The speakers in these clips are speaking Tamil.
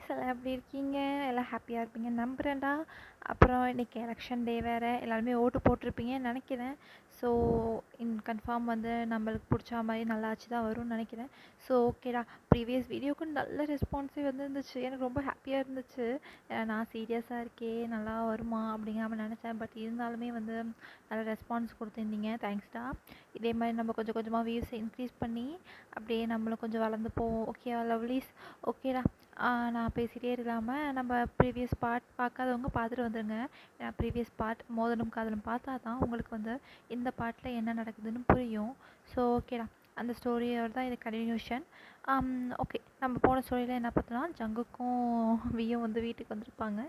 கைஸ் எல்லாம் எப்படி இருக்கீங்க? எல்லாம் ஹாப்பியாக இருப்பீங்கன்னு நம்புகிறேன்டா. அப்புறம் இன்றைக்கி எலெக்ஷன் டே வேறு, எல்லாருமே ஓட்டு போட்டிருப்பீங்கன்னு நினைக்கிறேன். ஸோ கன்ஃபார்ம் வந்து நம்மளுக்கு பிடிச்ச மாதிரி நல்லா ஆச்சு தான் வரும்னு நினைக்கிறேன். ஸோ ஓகேடா, ப்ரீவியஸ் வீடியோக்கு நல்ல ரெஸ்பான்ஸே வந்துருந்துச்சு. எனக்கு ரொம்ப ஹாப்பியாக இருந்துச்சு. நான் சீரியஸாக இருக்கே, நல்லா வருமா அப்படிங்காம நினச்சேன். பட் இருந்தாலுமே வந்து நல்ல ரெஸ்பான்ஸ் கொடுத்துருந்தீங்க, தேங்க்ஸ்டா. இதே மாதிரி நம்ம கொஞ்சம் கொஞ்சமாக வியூஸை இன்க்ரீஸ் பண்ணி அப்படியே நம்மளும் கொஞ்சம் வளர்ந்து போவோம். ஓகேவா லவ்லீஸ்? ஓகேடா. நான் பேசிகிட்டே இல்லாமல் நம்ம ப்ரீவியஸ் பார்ட் பார்க்காதவங்க பார்த்துட்டு வந்துடுங்க. ஏன்னா ப்ரீவியஸ் பார்ட் மோதலும் காதலும் பார்த்தா தான் உங்களுக்கு வந்து இந்த பார்ட்டில் என்ன நடக்குதுன்னு புரியும். ஸோ ஓகேடா, அந்த ஸ்டோரியோட தான் இது கண்டினியூஷன். ஓகே, நம்ம போன ஸ்டோரியில் என்ன பார்த்தோன்னா, ஜங்குக்கும் வியும் வந்து வீட்டுக்கு வந்திருப்பாங்க.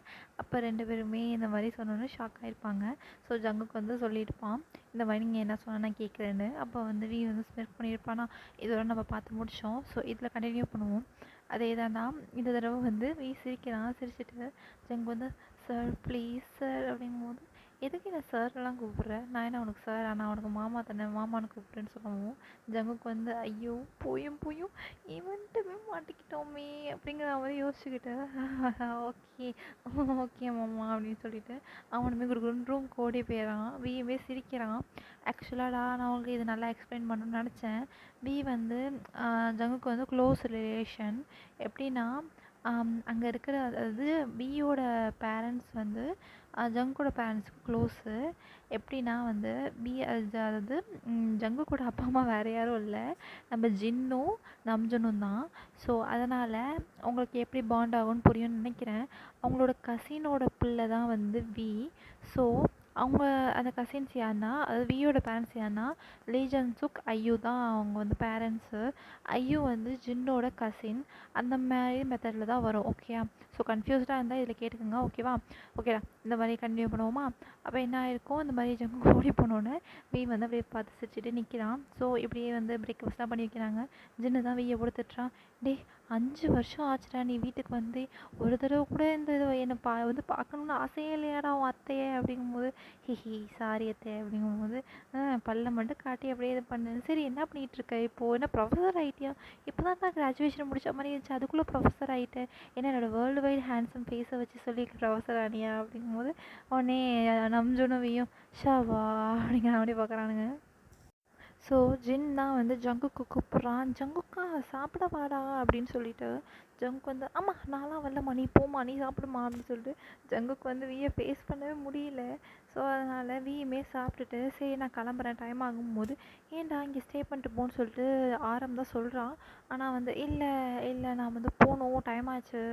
அப்போ ரெண்டு பேருமே இந்த மாதிரி சொன்னோன்னு ஷாக் ஆகிருப்பாங்க. ஸோ ஜங்குக்கு வந்து சொல்லியிருப்பான், இந்த மாதிரி நீங்கள் என்ன சொன்னால் நான் கேட்குறேன்னு. அப்போ வந்து வி வந்து ஸ்மெர்க் பண்ணியிருப்பானா. இதோட நம்ம பார்த்து முடித்தோம். ஸோ இதில் கண்டினியூ பண்ணுவோம். அதே தான்டா, இந்த தடவை வந்து வி சிரிக்கிறான். சிரிச்சிட்டு ஜங்கு வந்து சார் ப்ளீஸ் சார் அப்படிங்கும்போது, எதுக்கு என்ன சார்லாம் கூப்பிட்றேன், நான் என்ன உனக்கு சார், ஆனால் உனக்கு மாமா தானே, மாமான்னு கூப்பிட்றேன்னு சொல்லவும் ஜங்குக்கு வந்து ஐயோ போயும் போயும் இவன்ட்டுமே மாட்டிக்கிட்டோமே அப்படிங்கிற மாதிரி யோசிச்சுக்கிட்டு ஓகே ஓகே மாமா அப்படின்னு சொல்லிட்டு அவனுமே குடுக்குன்னு ரூம் ஓடி போயிடறான். வியுமே சிரிக்கிறான். ஆக்சுவலாடா நான் உங்களுக்கு இது நல்லா எக்ஸ்பிளைன் பண்ணணும்னு நினச்சேன். வி வந்து ஜங்குக்கு வந்து க்ளோஸ் ரிலேஷன். எப்படின்னா அங்கே இருக்கிற, அதாவது பியோட பேரண்ட்ஸ் வந்து ஜங்குக்கோட பேரண்ட்ஸுக்கு க்ளோஸு. எப்படின்னா வந்து பி அதாவது ஜங்குக்கோட அப்பா அம்மா வேறு யாரும் இல்லை, நம்ம ஜின்னும் நம்ஜனும் தான். ஸோ அதனால் உங்களுக்கு எப்படி பாண்ட் ஆகும்னு புரியும்னு நினைக்கிறேன். அவங்களோட கசினோட பிள்ளை தான் வந்து வி. ஸோ அவங்க அந்த கசின்ஸ் யாருன்னா, அதாவது வியோட பேரண்ட்ஸ் யாருன்னா லீ ஜன்-சூக், ஐயூ தான் அவங்க வந்து பேரண்ட்ஸு. ஐயூ வந்து ஜின்னோட கசின். அந்த மாதிரி மெத்தடில் தான் வரும். ஓகேயா? ஸோ கன்ஃபியூஸ்டாக இருந்தால் இதில் கேட்டுக்கோங்க. ஓகேவா? ஓகேடா, இந்த மாதிரி கண்டினியூ பண்ணுவோமா? அப்போ என்ன ஆயிருக்கும், இந்த மாதிரி ஜங்கு ஓடி போனோன்னே வி வந்து அப்படியே பார்த்து சிரிச்சுட்டு நிற்கிறான். ஸோ இப்படியே வந்து பிரேக்ஃபாஸ்ட்லாம் பண்ணி வைக்கிறாங்க. ஜின்னு தான் வியை கொடுத்துட்றான். டே, 5 வருஷம் ஆச்சுடா நீ வீட்டுக்கு வந்து, ஒரு தடவை கூட இந்த இது என்னை வந்து பார்க்கணுன்னு ஆசையே இல்லையாடா உன் அத்தையே அப்படிங்கும்போது, ஹிஹி சாரி அத்தை அப்படிங்கும்போது, பல்ல மட்டும் காட்டி அப்படியே இது பண்ணு. சரி என்ன பண்ணிகிட்டு இருக்க இப்போது, என்ன ப்ரொஃபஸர் ஆகிட்டியா? இப்போ தான் நான் கிராஜுவேஷன் முடித்த மாதிரி இருந்துச்சு, அதுக்குள்ளே ப்ரொஃபஸர் ஆகிட்டேன். ஏன்னா என்னோடய வேர்ல்டு வைட் ஹேண்ட்ஸம் ஃபேஸை வச்சு சொல்லி ப்ரொஃபஸர் ஆனியா அப்படிங்கும்போது உடனே நம்ஜுனுவியும் ஷாவா அப்படிங்கிற மாதிரி பார்க்குறானுங்க. ஸோ ஜின் தான் வந்து ஜங்குக்கு கூப்பிட்றான். ஜங்குக்கா சாப்பிட வாடா அப்படின்னு சொல்லிட்டு ஜங்குக்கு வந்து ஆமாம் நான்லாம் வரலம்மா, நீ போம்மா, நீ சாப்பிடுமா அப்படின்னு சொல்லிட்டு ஜங்குக்கு வந்து வியை ஃபேஸ் பண்ணவே முடியல. ஸோ அதனால் வியுமே சாப்பிட்டுட்டு சரி நான் கிளம்புறேன் டைம் ஆகும்போது, ஏன்டா இங்கே ஸ்டே பண்ணிட்டு போன்னு சொல்லிட்டு ஆரம் தான் சொல்கிறான். ஆனால் வந்து இல்லை இல்லை நான் வந்து போகணும், டைம் ஆச்சு,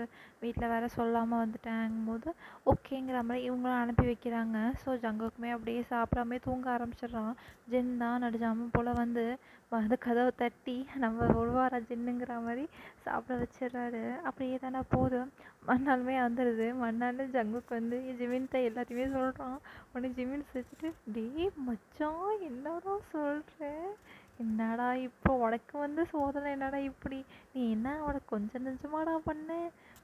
வீட்டில் வேறு சொல்லாமல் வந்துட்டேங்கும்போது ஓகேங்கிற மாதிரி இவங்களும் அனுப்பி வைக்கிறாங்க. ஸோ ஜங்குக்குமே அப்படியே சாப்பிடாமே தூங்க ஆரம்பிச்சிடுறான். ஜின் தான் நடிச்சாமல் போல் வந்து கதவை தட்டி நம்ம உருவாரா ஜின்னுங்கிற மாதிரி சாப்பிட வச்சிடுறாரு. அப்படியே தானே போதும். மறுநாளுமே வந்துடுது. மறுநாள் ஜங்குக்கு வந்து ஜிமின்கிட்ட எல்லாத்தையுமே சொல்கிறான். உடனே ஜிமின் சிரிச்சிட்டு டே மச்சான் என்னடா சொல்கிற, என்னடா இப்போ உனக்கு வந்து சோதனை என்னடா இப்படி, நீ என்ன உனக்கு கொஞ்சம் நெஞ்சமாடா பண்ண,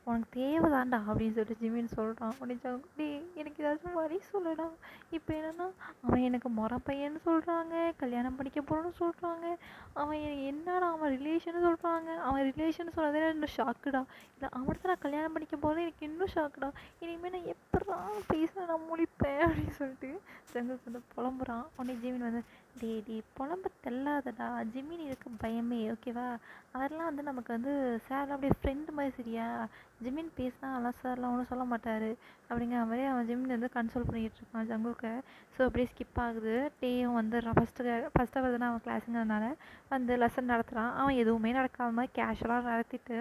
உனக்கு தேவைதான்டா அப்படின்னு சொல்லிட்டு ஜிமின் சொல்கிறான். உடனே ஜங்கு டே எனக்கு ஏதாச்சும் வழி சொல்லடா, இப்போ என்னென்னா அவன் எனக்கு முறை பையன்னு சொல்கிறாங்க, கல்யாணம் பண்ணிக்க போகிறோன்னு சொல்கிறாங்க, அவன் என்னடா அவன் ரிலேஷன்னு சொல்கிறாங்க, அவன் ரிலேஷன் சொன்னதே இன்னும் ஷாக்குடா, இல்லை அவனை தான் நான் கல்யாணம் பண்ணிக்க போகிறேன், எனக்கு இன்னும் ஷாக்குடா, இனிமேல் நான் எப்படா பேச நான் முழிப்பேன் அப்படின்னு சொல்லிட்டு ஜங்குக்கு வந்து புலம்புறான். உடனே ஜிமின் வந்து டே டே புலம்ப தெல்லாதடா, ஜிமின் இருக்க பயமே ஓகேவா, அவரெல்லாம் வந்து நமக்கு வந்து சார்லாம் அப்படியே ஃப்ரெண்டு மாதிரி சரியா, ஜிமின் பேசினா நல்லா சார்லாம் ஒன்றும் சொல்ல மாட்டார் அப்படிங்கிற மாதிரி அவன் ஜிமின் வந்து கன்சோல் பண்ணிகிட்டு இருக்கான் ஜங்குக்கை. ஸோ அப்படியே ஸ்கிப் ஆகுது. டேயும் வந்துடுறான். ஃபஸ்ட்டு வருதுன்னா அவன் கிளாஸுங்கிறதுனால வந்து லெசன் நடத்துகிறான். அவன் எதுவுமே நடக்காமல் கேஷுவலாக நடத்திட்டு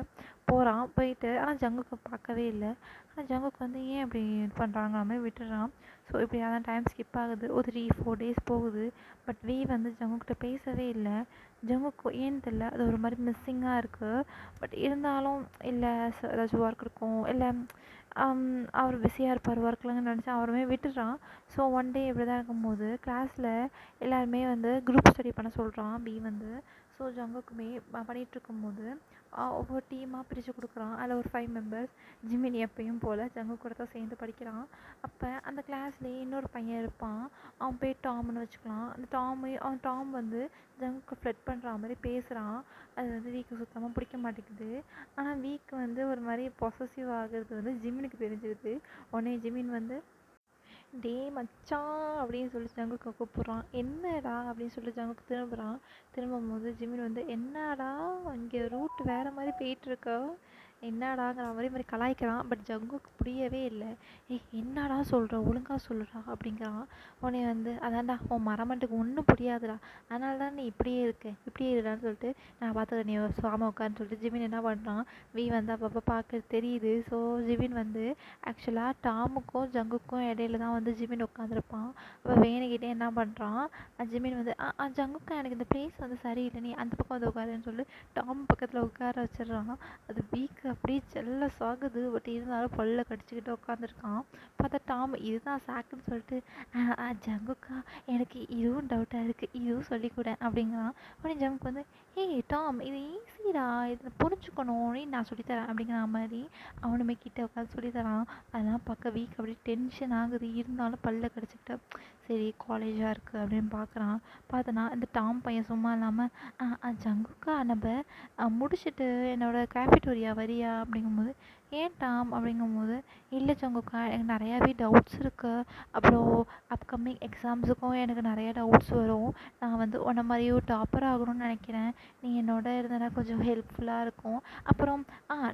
போகிறான். போயிட்டு ஆனால் ஜங்குக்கை பார்க்கவே இல்லை. ஆனால் ஜங்குக்கு வந்து ஏன் இப்படி இது பண்ணுறாங்கிற மாதிரி விட்டுடுறான். ஸோ இப்படி அதான் டைம் ஸ்கிப் ஆகுது. ஒரு 3-4 டேஸ் போகுது. பட் வி வந்து ஜங்குக்கிட்ட பேசவே இல்லை. ஜங்குக்கு ஏன்னு தெரில, அது ஒரு மாதிரி மிஸ்ஸிங்காக இருக்குது. பட் இருந்தாலும் இல்லை ஏதாச்சும் ஒர்க் இருக்கும், இல்லை அவர் பிஸியாக இருப்பார் ஒர்க்லன்னு நினச்சி அவருமே விட்டுடுறான். ஸோ ஒன் டே இப்படி தான் இருக்கும்போது கிளாஸில் எல்லாருமே வந்து குரூப் ஸ்டடி பண்ண சொல்கிறான் பி வந்து. ஸோ ஜங்குக்குமே பண்ணிகிட்ருக்கும்போது ஒவ்வொரு டீமாக பிரித்து கொடுக்குறான். அதில் ஒரு 5 மெம்பர்ஸ். ஜிமின் எப்பயும் போல் ஜங்கு கூட தான் சேர்ந்து படிக்கிறான். அப்போ அந்த கிளாஸ்லேயே இன்னொரு பையன் இருப்பான். அவன் பேர் டாம்னு வச்சுக்கலாம். அந்த டாம் வந்து ஜங்குக்கு ஃப்ளட் பண்ணுற மாதிரி பேசுகிறான். அது வந்து வீக்கு சுத்தமாக பிடிக்க மாட்டேங்குது. ஆனால் வீக்கு வந்து ஒரு மாதிரி பொசசிவ் ஆகுறது வந்து ஜிமினுக்கு தெரிஞ்சிருது. உடனே ஜிமின் வந்து டேய் மச்சான் அப்படின்னு சொல்லி ஜங்குக்கு கூப்பிட்றான். என்னடா அப்படின்னு சொல்லி ஜங்குக்கு திரும்புகிறான். திரும்பும்போது ஜிமின் வந்து என்னடா இங்கே ரூட் வேறு மாதிரி போயிட்டுருக்கா, என்னடாங்கிற மாதிரி கலாய்க்கிறான். பட் ஜங்குக்கு புரியவே இல்லை. ஏய் என்னடா சொல்கிற, ஒழுங்காக சொல்லுடா அப்படிங்கிறான். உடனே வந்து அதான்டா உன் மரமண்டுக்கு ஒன்றும் புரியாதுடா, அதனால தான் நீ இப்படியே இப்படியே இருடான்னு சொல்லிட்டு நான் பார்த்துக்க, நீ சாம உட்கான்னு சொல்லிட்டு ஜிமின் என்ன பண்ணுறான். வந்து அப்பப்போ பார்க்க தெரியுது. ஸோ ஜிமின் வந்து ஆக்சுவலாக டாமுக்கும் ஜங்குக்கும் இடையில தான் வந்து ஜிமின் உட்காந்துருப்பான். அப்போ வேணுக்கிட்டே என்ன பண்ணுறான், ஜிமின் வந்து ஜங்குக்கா எனக்கு இந்த ப்ளேஸ் வந்து சரியில்லை, நீ அந்த பக்கம் வந்து உட்காருன்னு சொல்லி டாம் பக்கத்தில் உட்கார வச்சிடுறான். அது வீக்கு அப்படியே செல்ல சாகுது. பட் இருந்தாலும் பல்ல கடிச்சிக்கிட்டு உட்காந்துருக்கான். பார்த்தா டாம் இதுதான் சாக்குன்னு சொல்லிட்டு ஜங்குக்கா எனக்கு இதுவும் டவுட்டாக இருக்குது, இதுவும் சொல்லிக்கூட அப்படிங்கிறான். உடனே ஜங்குக்கு வந்து ஏய் டாம் இது ஈஸிடா, இதை புரிஞ்சுக்கணும் நான் சொல்லித்தரேன் அப்படிங்கிற மாதிரி அவனுமே கிட்ட உட்காந்து சொல்லித்தரான். அதெல்லாம் பார்க்க வீக் அப்படியே டென்ஷன் ஆகுது. இருந்தாலும் பல்ல கடிச்சிக்கிட்டு சரி காலேஜாக இருக்குது அப்படின்னு பார்க்குறான். பார்த்தனா இந்த டாம் பையன் சும்மா இல்லாமல் ஜங்குக்கா நம்ம முடிச்சுட்டு என்னோடய கேஃபிட்டோரியா வரியா அப்படிங்கும்போது ஏன் டாம் அப்படிங்கும்போது இல்லை ஜங்குக்கா எனக்கு நிறையாவே டவுட்ஸ் இருக்குது, அப்புறம் அப்கமிங் எக்ஸாம்ஸுக்கும் எனக்கு நிறையா டவுட்ஸ் வரும், நான் வந்து உன்ன மாதிரியே டாப்பர் ஆகணும்னு நினைக்கிறேன், நீ என்னோட இருந்தனா கொஞ்சம் ஹெல்ப்ஃபுல்லாக இருக்கும், அப்புறம்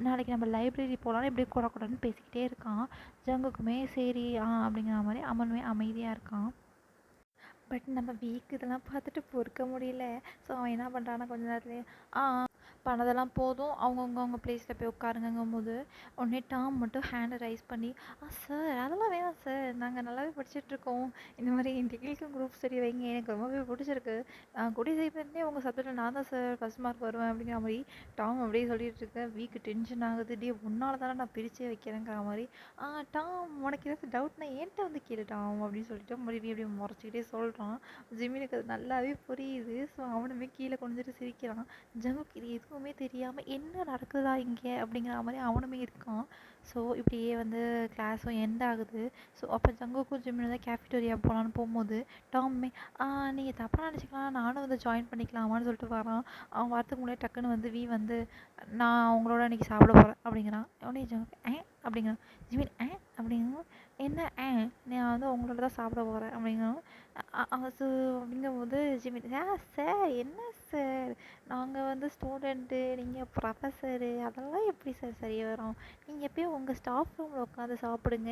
நாளைக்கு நம்ம லைப்ரரி போகலான்னு இப்படி கூடன்னு பேசிக்கிட்டே இருக்கான். ஜங்குக்குமே சரி அப்படிங்கிற மாதிரி அவனுமே அமைதியாக இருக்கான். பட் நம்ம வீக் இதெல்லாம் பார்த்துட்டு பொறுக்க முடியல. ஸோ அவன் என்ன பண்ணுறான்னா கொஞ்ச நேரத்துலேயே பண்ணதெல்லாம் போதும், அவங்க ப்ளேஸில் போய் உட்காருங்கும்போது உடனே டாம் மட்டும் ஹேண்டை ரைஸ் பண்ணி சார் அதெல்லாம் வேணாம் சார், நாங்கள் நல்லாவே படிச்சுட்ருக்கோம், இந்த மாதிரி டெக்னிக்கல் குரூப் ஸ்டடி வைங்க, எனக்கு ரொம்பவே பிடிச்சிருக்கு, கூடிய சீக்கிரத்துலேயே உங்கள் சப்ஜெக்டில் நான் தான் சார் ஃபஸ்ட் மார்க் வருவேன் அப்படிங்கிற மாதிரி டாம் அப்படியே சொல்லிட்டு இருக்கேன். வீக்கு டென்ஷன் ஆகுது. டே உன்னால தானே நான் பிரித்தே வைக்கிறேங்கிற மாதிரி டாம் உனக்கு ஏதாச்சும் டவுட்னா என்கிட்ட வந்து கேளு டாம் அப்படின்னு சொல்லிட்டு மறுபடியும் அப்படியே முறைச்சிக்கிட்டே சொல்கிறான். ஜிமினுக்கு அது நல்லாவே புரியுது. ஸோ அவனுமே கீழே குனிஞ்சிட்டு சிரிக்கிறான். ஜங்குக்கு இது எதுவுமே தெரியாமல் என்ன நடக்குதா இங்கே அப்படிங்கிற மாதிரி அவனுமே இருக்கான். ஸோ இப்படியே வந்து கிளாஸும் எண்ட் ஆகுது. ஸோ அப்போ ஜங்குக்கும் ஜிம்மின் தான் கேஃபிட்டோரியா போகலான்னு போகும்போது டாமுமே நீங்கள் தப்பாக நினச்சிக்கலாம், நானும் வந்து ஜாயின் பண்ணிக்கலாமான்னு சொல்லிட்டு வரான். அவன் வரத்துக்கு முன்னாடி டக்குன்னு வந்து வந்து நான் அவங்களோட அன்றைக்கி சாப்பிட போகிறேன் அப்படிங்கிறான். உடனே ஜங்குக்கு அப்படிங்கிறான். ஜிமின் அப்படிங்கும் என்ன நான் வந்து உங்களோட தான் சாப்பிட போகிறேன் அப்படிங்கிறோம். அது அப்படிங்கும்போது ஜிமின் சார் என்ன சார், நாங்கள் வந்து ஸ்டூடெண்ட்டு, நீங்கள் ப்ரொஃபஸரு, அதெல்லாம் எப்படி சார் சரி வரும், நீங்கள் எப்பயும் உங்கள் ஸ்டாஃப் ரூமில் உட்காந்து சாப்பிடுங்க,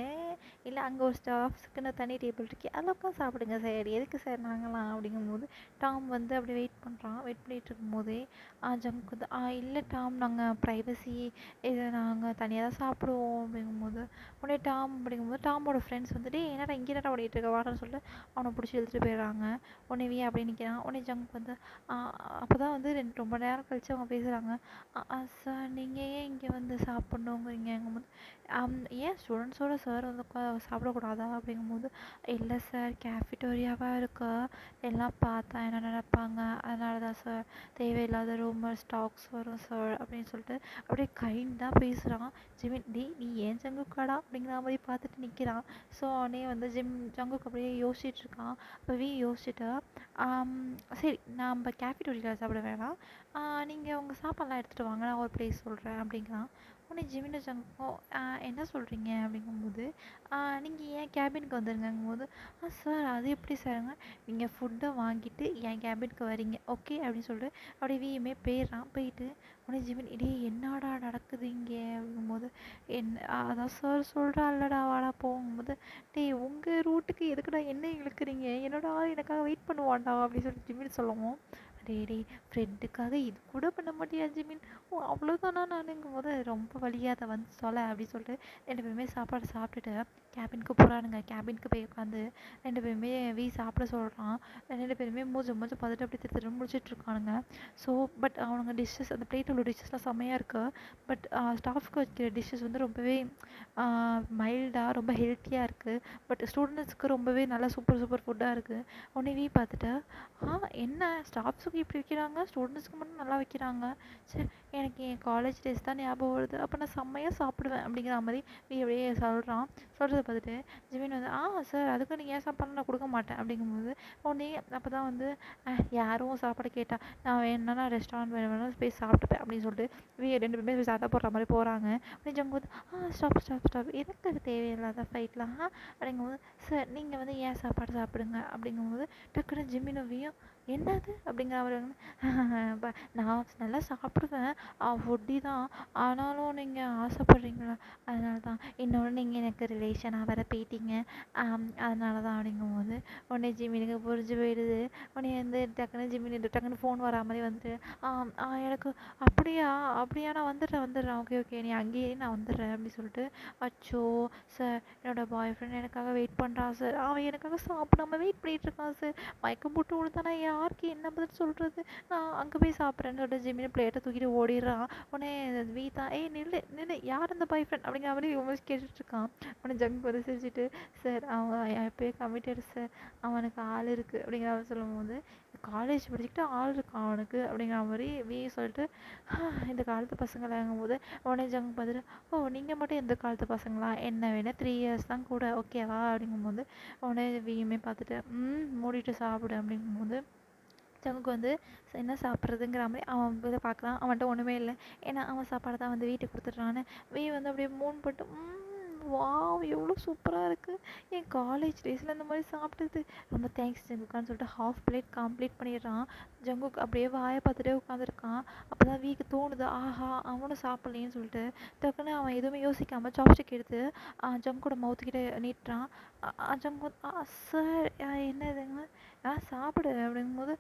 இல்லை அங்கே ஒரு ஸ்டாஃப்ஸுக்குன்னு தனி டேபிள் இருக்கு அதில் உட்காந்து சாப்பிடுங்க சார், எதுக்கு சார் நாங்களாம் அப்படிங்கும்போது டாம் வந்து அப்படி வெயிட் பண்ணுறான். வெயிட் பண்ணிகிட்டு இருக்கும்போதே ஜங்க் வந்து இல்லை டாம் நாங்கள் ப்ரைவசி இது நாங்கள் தனியாக தான் சாப்பிடுவோம் அப்படிங்கும்போது உடனே டாம் அப்படிங்கும்போது டாமோட ஃப்ரெண்ட்ஸ் வந்துட்டு என்னடா இங்கே என்னடா ஓடிட்டு இருக்க வாடான்னு சொல்லிட்டு அவனை பிடிச்சி இழுத்துட்டு போயிடுறாங்க. உடனே அப்படி நிற்கிறான். உடனே ஜங்க் வந்து அப்போ தான் வந்து ரொம்ப நேரம் கழித்து அவங்க பேசுகிறாங்க. சார் நீங்கள் ஏன் இங்கே வந்து சாப்பிட்ணுங்கிறீங்கங்கும்போது ஏன் ஸ்டூடெண்ட்ஸோட சார் வந்து சாப்பிடக்கூடாதா அப்படிங்கும்போது இல்லை சார் கேஃபிட்டோரியாவாக இருக்கா, எல்லாம் பார்த்தா என்ன நினைப்பாங்க, அதனால தான் சார் தேவையில்லாத ரூமர்ஸ் டாக்ஸ் வரும் சார் அப்படின்னு சொல்லிட்டு அப்படியே கைண்டாக பேசுகிறான். ஜிமின் நீ ஏன் ஜங்குக்காடா அப்படிங்கிற மாதிரி பார்த்துட்டு நிற்கிறான். ஸோ அவனே வந்து ஜங்குக்கு அப்படியே யோசிச்சுட்டு இருக்கான். அப்போ யோசிச்சுட்டு சரி நம்ம கேஃபிட்டோரியாவில் சாப்பிட வேணாம், நீங்கள் உங்கள் சாப்பாடெலாம் எடுத்துகிட்டு வாங்க, நான் ஒரு ப்ளேஸ் சொல்கிறேன் அப்படிங்கிறான். உடனே ஜிமின் ஜங்குக்கும் என்ன சொல்கிறீங்க அப்படிங்கும்போது நீங்கள் ஏன் கேபினுக்கு வந்துருங்கும்போது சார் அது எப்படி சாருங்க, நீங்கள் ஃபுட்டை வாங்கிட்டு என் கேபினுக்கு வரீங்க ஓகே அப்படின்னு சொல்லிட்டு அப்படியே வீயுமே போயிடுறான். போயிட்டு உடனே ஜிமின் என்னடா நடக்குது இங்கே அப்படிங்கும்போது அதான் சார் சொல்கிறான்லடா வாடா போகும்போது டேய் உங்கள் ரூட்டுக்கு எதுக்குடா என்ன இழுக்கிறீங்க, என்னடா எனக்காக வெயிட் பண்ணுவான்டா அப்படின்னு சொல்லி ஜிமின் சொல்லுவோம். டே ஃப்ரெண்டுக்காக இது கூட பண்ண மாட்டியா ஜிமின், அவ்வளோதானா நானுங்கும் போது ரொம்ப வழியாத வந்து சொல்ல அப்படின்னு சொல்லிட்டு 2 பேருமே சாப்பாடு சாப்பிட்டுட்டு கேபினுக்கு போகிறானுங்க. கேபினுக்கு போய் உட்காந்து 2 பேருமே சாப்பிட சொல்கிறான். 2 பேருமே மூஞ்ச பார்த்துட்டு அப்படி திரும்ப முடிச்சிட்ருக்கானுங்க. ஸோ பட் அவனுங்க டிஷ்ஷஸ் அந்த பிளேட்டில் உள்ள டிஷ்ஷஸ்லாம் செம்மையாக இருக்குது. பட் ஸ்டாஃப்க்கு வைக்கிற டிஷ்ஷஸ் வந்து ரொம்பவே மைல்டாக ரொம்ப ஹெல்த்தியாக இருக்குது. பட் ஸ்டூடெண்ட்ஸ்க்கு ரொம்பவே நல்லா சூப்பர் ஃபுட்டாக இருக்குது. உடனே பார்த்துட்டு என்ன ஸ்டாஃப்ஸுக்கு எல்லாத்துக்கும் இப்படி வைக்கிறாங்க, ஸ்டூடெண்ட்ஸ்க்கு மட்டும் நல்லா வைக்கிறாங்க. சரி, எனக்கு என் காலேஜ் டேஸ் தான் ஞாபகம் வருது. அப்போ நான் செம்மையாக சாப்பிடுவேன் அப்படிங்கிற மாதிரி அப்படியே சொல்கிறான். சொல்கிறத பார்த்துட்டு ஜிமின் வந்து சார் அதுக்கு நீங்கள் ஏன் சாப்பாடு நான் கொடுக்க மாட்டேன் அப்படிங்கும்போது உடனே அப்போ தான் வந்து யாரும் சாப்பாடு கேட்டா நான் வேணும்னா நான் ரெஸ்டாரண்ட் வேணும் போய் சாப்பிட்டுப்பேன் அப்படின்னு சொல்லிட்டு ரெண்டு பேருமே போய் சண்டை போடுற மாதிரி போகிறாங்க. அப்படின்னு சொல்லும்போது ஸ்டாப் எதுக்கு அது தேவையில்லாத ஃபைட்லாம் அப்படிங்கும்போது சார் நீங்கள் வந்து ஏன் சாப்பாடு சாப்பிடுங்க அப்படிங்கும்போது டக்குனு ஜிமினோவையும் என்னது அப்படிங்கிற அவர் நான் நல்லா சாப்பிடுவேன், ஃபுட்டி தான், ஆனாலும் நீங்கள் ஆசைப்பட்றீங்களா, அதனால தான் இன்னொன்று நீங்கள் எனக்கு ரிலேஷனாக வேறு போயிட்டீங்க, அதனால தான் அப்படிங்கும்போது உடனே ஜிமினுக்கு புரிஞ்சு போயிடுது. உடனே வந்து டக்குன்னு டக்குன்னு ஃபோன் வரா மாதிரி வந்துட்டு எனக்கு அப்படியா அப்படியா நான் வந்துடுறேன் ஓகே நீ அங்கேயே நான் வந்துடுறேன் அப்படின்னு சொல்லிட்டு அச்சோ சார் என்னோடய பாய் ஃப்ரெண்ட் எனக்காக வெயிட் பண்ணுறான் சார், அவன் எனக்காக சாப்பிடாம வெயிட் பண்ணிகிட்டு இருக்கான் சார், மயக்கம் போட்டு விழுந்தானா யாருக்கு என்ன பதில் சொல்கிறது, நான் அங்கே போய் சாப்பிட்றேன்னு சொல்லிட்டு ஜிமினி பிளேட்டை தூக்கிட்டு ஓடிடுறான். உடனே வீதா நில்லு நில்லு யார் அந்த பாய் ஃப்ரெண்ட் அப்படிங்கிற மாதிரி இவங்க கேட்டுட்ருக்கான். உடனே ஜங்க் வந்து சிரிச்சிட்டு சார் அவன் எப்போயே கமிட்டட் சார், அவனுக்கு ஆள் இருக்குது அப்படிங்கிற மாதிரி சொல்லும்போது காலேஜ் படிச்சுக்கிட்டு ஆள் இருக்கான் அவனுக்கு அப்படிங்கிற மாதிரி சொல்லிட்டு இந்த காலத்து பசங்களை இறங்கும்போது உடனே ஜங்க் பார்த்துட்டு நீங்கள் மட்டும் எந்த காலத்து பசங்களா, என்ன வேணால் 3 இயர்ஸ் தான் கூட ஓகேவா அப்படிங்கும்போது உடனே வீயுமே பார்த்துட்டு மூடிட்டு சாப்பிடு அப்படிங்கும்போது ஜங்குக்கு வந்து என்ன சாப்பிட்றதுங்கிற மாதிரி அவன் இதை பார்க்குறான். அவன்கிட்ட ஒன்றுமே இல்லை, ஏன்னா அவன் சாப்பாடை தான் வந்து வீட்டுக்கு கொடுத்துட்றான்னு வந்து அப்படியே மூன் போட்டு வாவ் எவ்வளோ சூப்பராக இருக்குது, என் காலேஜ் டேஸில் இந்த மாதிரி சாப்பிட்டது, ரொம்ப தேங்க்ஸ் ஜங்குக்கான்னு சொல்லிட்டு ஹாஃப் பிளேட் கம்ப்ளீட் பண்ணிடுறான். ஜங்குக் அப்படியே வாயை பார்த்துட்டே உட்காந்துருக்கான். அப்போ தான் வீக்கு தோணுது அவனும் சாப்பிட்லேன்னு சொல்லிட்டு டக்குன்னு அவன் எதுவுமே யோசிக்காமல் சாப்ஸ்டிக் எடுத்து ஜங்கோட மவுத்துக்கிட்ட நீட்டுறான். ஜங்கு சார் என்னதுங்க சாப்பிடு அப்படிங்கும்போது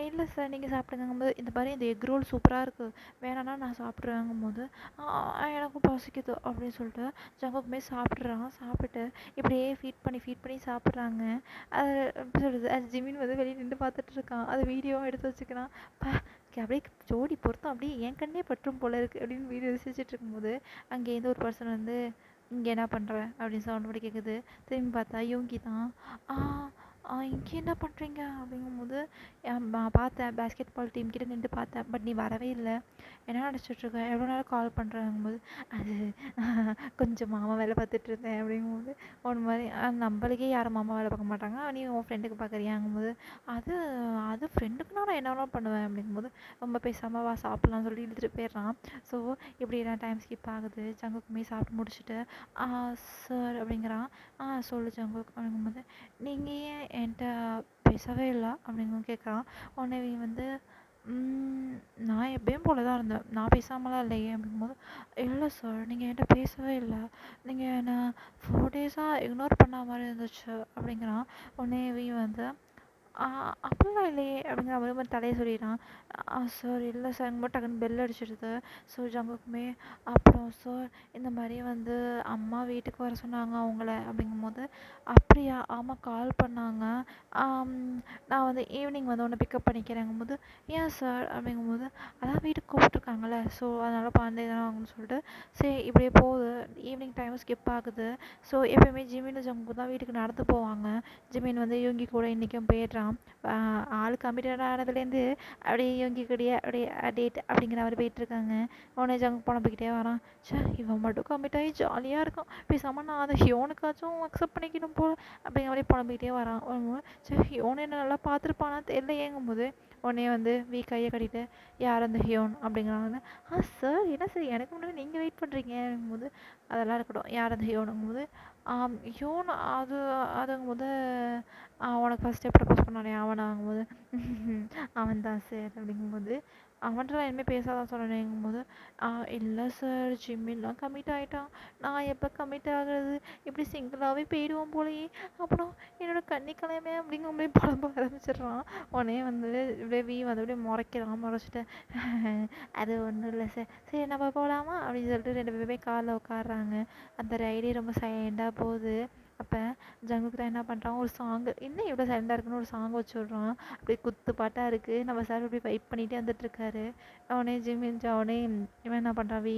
இல்லை சார் நீங்கள் சாப்பிடுங்கும்போது இந்த மாதிரி இந்த எக் ரோல் சூப்பராக இருக்குது, வேணான்னா நான் சாப்பிட்றேங்கும்போது எனக்கும் பசிக்குது அப்படின்னு சொல்லிட்டு ஜங்குக்குமே சாப்பிட்றான். சாப்பிட்டுட்டு இப்படியே ஃபீட் பண்ணி சாப்பிட்றாங்க. அது எப்படி சொல்கிறது, அது ஜிமின் வந்து வெளியே நின்று பார்த்துட்டு இருக்கான். அது வீடியோவும் எடுத்து வச்சுக்கிறான். அப்படியே ஜோடி பொருத்தம் அப்படியே என் கண்ணே பற்றும் போல இருக்குது அப்படின்னு வீடியோ ரசிச்சுட்டு இருக்கும்போது அங்கேருந்து ஒரு பர்சன் வந்து இங்கே என்ன பண்ணுற அப்படின்னு சவுண்ட் படி கேட்குது. திரும்பி பார்த்தா யோங்கி தான். இங்கே என்ன பண்ணுறீங்க அப்படிங்கும்போது நான் பார்த்தேன் பேஸ்கெட் பால் டீம் கிட்ட நின்று பார்த்தேன், பட் நீ வரவே இல்லை, என்ன நினச்சிட்ருக்க, எவ்வளோ நேரம் கால் பண்ணுறங்கும்போது அது கொஞ்சம் மாமா வேலை பார்த்துட்டு இருந்தேன் அப்படிங்கும்போது ஒரு மாதிரி நம்மளுக்கே யாரும் மாமா வேலை பார்க்க மாட்டாங்க, நீ உன் ஃப்ரெண்டுக்கு பார்க்குறியாங்கும்போது அது அது ஃப்ரெண்டுக்குனா நான் என்ன வேணாலும் பண்ணுவேன் அப்படிங்கும்போது ரொம்ப பேசாமல் வா சாப்பிட்லான்னு சொல்லி இழுத்துட்டு போயிடுறான். ஸோ இப்படி நான் டைம் ஸ்கிப் ஆகுது. ஜங்குக்குமே சாப்பிட்டு முடிச்சுட்டு சார் அப்படிங்கிறான். சொல்லு ஜங்குக் அப்படிங்கும்போது நீங்கள் ஏன் என்கிட்ட பேசவே இல்லை அப்படின்னு கேட்குறான். உடனே வந்து நான் எப்பயும் போல தான் இருந்தேன், நான் பேசாமலாம் இல்லையே அப்படிங்கும்போது இல்லை சார் நீங்கள் என்கிட்ட பேசவே இல்லை, நீங்கள் என்னை 4 டேஸாக இக்னோர் பண்ண மாதிரி இருந்துச்சு அப்படிங்கிறான். உடனே வந்து அப்படிலாம் இல்லையே அப்படிங்கிற மாதிரி தலையை சொல்லிடுறான். சார் இல்லை சார் இங்கே மட்டும் டக்குன்னு பெல் அடிச்சிடுது. ஸோ ஜங்குக்குமே அப்புறம் சார் இந்த மாதிரி வந்து அம்மா வீட்டுக்கு வர சொன்னாங்க அவங்கள அப்படிங்கும்போது அப்படியா, ஆமாம் கால் பண்ணாங்க, நான் வந்து ஈவினிங் வந்து உன்னை பிக்கப் பண்ணிக்கிறேங்கும்போது ஏன் சார் அப்படிங்கும்போது அதான் வீட்டுக்கு கூப்பிட்ருக்காங்கல்ல, ஸோ அதனால் பாண்டே தானே ஆகும்னு சொல்லிட்டு சரி இப்படியே போகுது. ஈவினிங் டைம் ஸ்கிப் ஆகுது. ஸோ எப்போயுமே ஜிமின் ஜங்கு தான் வீட்டுக்கு நடந்து போவாங்க. ஜிமின் வந்து யோங்கி கூட இன்றைக்கும் போயிடுறான். ஆள் கம்மிட்டட் ஆனதுலேருந்து அப்படியே யோங்கி கூடயே அப்படியே டேட் அப்படிங்கிற மாதிரி போயிட்டுருக்காங்க. உடனே ஜங்கு புலம்பிக்கிட்டே வரான். இவன் மட்டும் கம்மிட் ஆகி ஜாலியாக இருக்கான், பேசாமல் நான் அதை ஹியோனுக்காச்சும் அக்செப்ட் பண்ணிக்கணும் போல் அப்படிங்கிற மாதிரி புலம்பிக்கிட்டே வரான். ஹியோன் என்ன நல்லா பார்த்துருப்பானா தெரியலையேங்கும்போது உடனே வந்து கையை கட்டிட்டு யார் அந்த ஹியோன் அப்படிங்கிறாங்க. சார் என்ன சார் எனக்கு முன்னாடி நீங்கள் வெயிட் பண்ணுறீங்கங்கும்போது அதெல்லாம் இருக்கட்டும், யார் அந்த ஹியோனுங்கும்போது ஹியோன் அதுங்கும்போது உனக்கு ஃபஸ்ட்டு ப்ரப்போஸ் பண்ணானே அவனாங்கும்போது அவன் தான் சார் அப்படிங்கும்போது அவன்கிட்ட இனிமேல் பேசாதான் சொன்னேங்கும்போது இல்லை சார் ஜிம்மிலாம் கமிட் ஆகிட்டான், நான் எப்போ கமிட் ஆகுறது, இப்படி சிங்கிளாகவே போயிடுவோம் போலயே, அப்புறம் என்னோட கன்னிக்கலையுமே அப்படிங்கிற மாதிரி புலம்ப ஆரம்பிச்சிடுறான். உடனே வந்து இப்படியே வந்து அப்படியே முறைச்சிட்டு அது ஒன்றும் இல்லை சார், சரி நம்ம போகலாமா அப்படின்னு சொல்லிட்டு 2 பேருமே காரில் உட்காடுறாங்க. அந்த ரைடே ரொம்ப சைலண்டாக போகுது. அப்போ ஜங்குக்கு தான் என்ன பண்ணுறான், ஒரு சாங்கு இன்னும் இவ்வளோ சைலண்டாக இருக்குன்னு ஒரு சாங் வச்சு விட்றான். அப்படியே குத்து பாட்டாக இருக்குது. நம்ம சார் இப்படி வைப் பண்ணிகிட்டே வந்துட்டுருக்காரு. அவனே அவனே இவன் என்ன பண்ணுறான்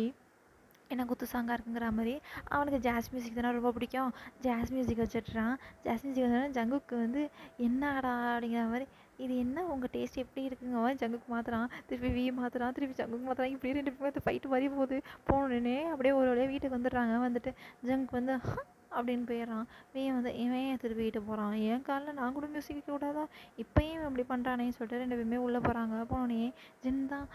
என்ன குத்து சாங்காக இருக்குங்கிற மாதிரி அவனுக்கு ஜாஸ் மியூசிக் தானே ரொம்ப பிடிக்கும். ஜாஸ் மியூசிக் வச்சுட்றான். ஜாஸ் மியூசிக் வந்தோடனே ஜங்குக்கு வந்து என்னடா அப்படிங்கிற மாதிரி இது என்ன உங்கள் டேஸ்ட் எப்படி இருக்குங்க அவன் ஜங்குக்கு மாத்துறான், திருப்பி மாத்துறான், திருப்பி ஜங்குக்கு மாத்துறான், இப்படியே 2 பேரும் ஃபைட்டு மாதிரி போகுது. போனோடனே அப்படியே ஒரு வழியாக வீட்டுக்கு வந்துடுறாங்க. வந்துட்டு ஜங்க் வந்து அப்படின்னு போயிடுறான். வந்து இவன் ஏன் திருப்பி வீட்டுக்கு போகிறான், என் காலில் நான் கூட மியூசிக் வைக்க கூடாதா, இப்போயும் இவன் இப்படி பண்ணுறானேன்னு சொல்லிட்டு 2 பேருமே உள்ளே போகிறாங்க. போனோடனே ஜின் தான்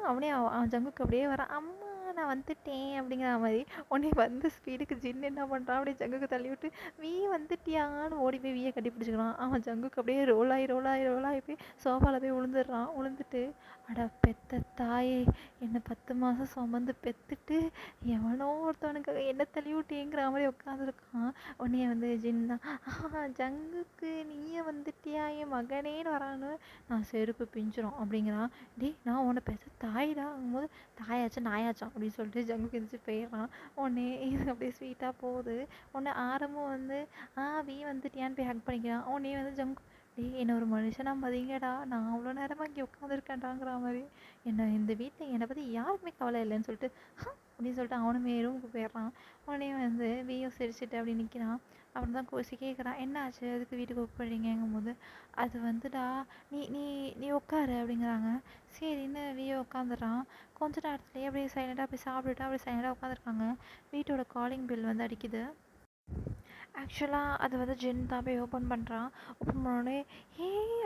அப்படியே அவன் ஜங்குக்கு அப்படியே வரான். அம்மா நான் வந்துட்டேன் அப்படிங்கிற மாதிரி. உடனே வந்து ஸ்பீடுக்கு ஜின் என்ன பண்ணுறான், அப்படியே ஜங்குக்கு தள்ளி விட்டு வந்துட்டியான்னு ஓடி போய் கட்டி பிடிச்சிக்கிறான். அவன் ஜங்குக்கு அப்படியே ரோல் ஆகி போய் சோஃபாவில் போய் விழுந்துடுறான். விழுந்துட்டு அட பெத்த தாயே, என்னை 10 மாதம் சுமந்து பெற்றுட்டு எவனோ ஒருத்தவனுக்காக என்ன தள்ளி விட்டேங்கிற மாதிரி உட்காந்துருக்கான். உடனே வந்து ஜின் தான் ஜங்குக்கு நீயே வந்துட்டியா என் மகனேன்னு வரான்னு, நான் செருப்பு பிஞ்சிரும் அப்படிங்கிறான். நான் உன்னை பெற்ற தாயிடாங்கும்போது தாயாச்சும் நாயாச்சும் அப்படின்னு சொல்லிட்டு ஜங்குக்கு எந்திரிச்சு போயிடுறான். உடனே இது அப்படியே ஸ்வீட்டாக போகுது. உடனே ஆரம்பம் வந்து வந்துட்டியான்னு போய் ஹக் பண்ணிக்கிறான். உடனே வந்து ஜங்கு என்ன ஒரு மனுஷனா மதிங்கடா, நான் அவ்வளோ நேரமாக இங்கே உட்காந்துருக்கேன்டாங்கிற மாதிரி. இந்த வீட்டில் என்னை பற்றி யாருக்குமே கவலை இல்லைன்னு சொல்லிட்டு அப்படின்னு சொல்லிட்டு அவனுமே ரூமுக்கு போயிடுறான். உடனே வந்து வியும் சிரிச்சுட்டு அப்படி நிற்கிறான். அப்புறம் தான் கோசி கேட்குறான், என்ன ஆச்சு அதுக்கு வீட்டுக்கு கூப்பிடுறீங்கும்போது, அது வந்துடா நீ நீ நீ உட்காரு அப்படிங்கிறாங்க. சரின்னு வியோ உட்காந்துடுறான். கொஞ்ச நேரத்துலேயே அப்படியே சைலண்டாக போய் சாப்பிட்டுட்டு அப்படியே சைலண்டாக உட்காந்துருக்காங்க. வீட்டோட காலிங் பெல் வந்து அடிக்குது. ஆக்சுவலாக அது வந்து ஜின் தான் போய் ஓப்பன் பண்ணுறான். ஓப்பன் பண்ணோடனே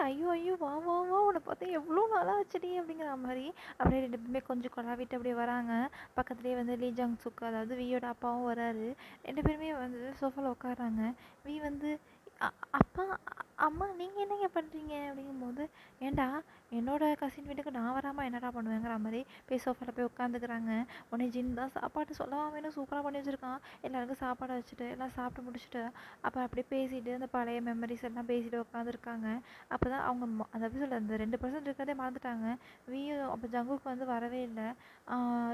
ஐயோ ஐயோ வா வா வா உன்னை பார்த்தா எவ்வளோ நாளாக ஆச்சுடி அப்படிங்கிற மாதிரி அப்படியே 2 பேருமே கொஞ்சம் கொலாவிட்டு அப்படியே வராங்க. பக்கத்துலேயே வந்து லீ ஜங் சுக், அதாவது வியோட அப்பாவும் வராரு. 2 பேருமே வந்து சோஃபாவில் உட்காடுறாங்க. வந்து அப்பா அம்மா நீங்கள் என்னங்க பண்ணுறீங்க அப்படிங்கும்போது, ஏன்டா என்னோட கசின் வீட்டுக்கு நான் வராமல் என்னடா பண்ணுவேங்கிற மாதிரி போய் சோஃபாவில் போய் உட்காந்துக்கிறாங்க. உடனே ஜின் தான் சாப்பாடு சொல்லவா வேணும், சூப்பராக பண்ணி வச்சுருக்கான். எல்லாருக்கும் சாப்பாடை வச்சுட்டு எல்லாம் சாப்பிட்டு முடிச்சுட்டு அப்போ அப்படியே பேசிட்டு அந்த பழைய மெமரிஸ் எல்லாம் பேசிட்டு உட்காந்துருக்காங்க. அப்போ தான் அவங்க அதாவது சொல்ல அந்த 2% இருக்கிறதே மறந்துட்டாங்க. அப்போ ஜங்குக்கு வந்து வரவே இல்லை.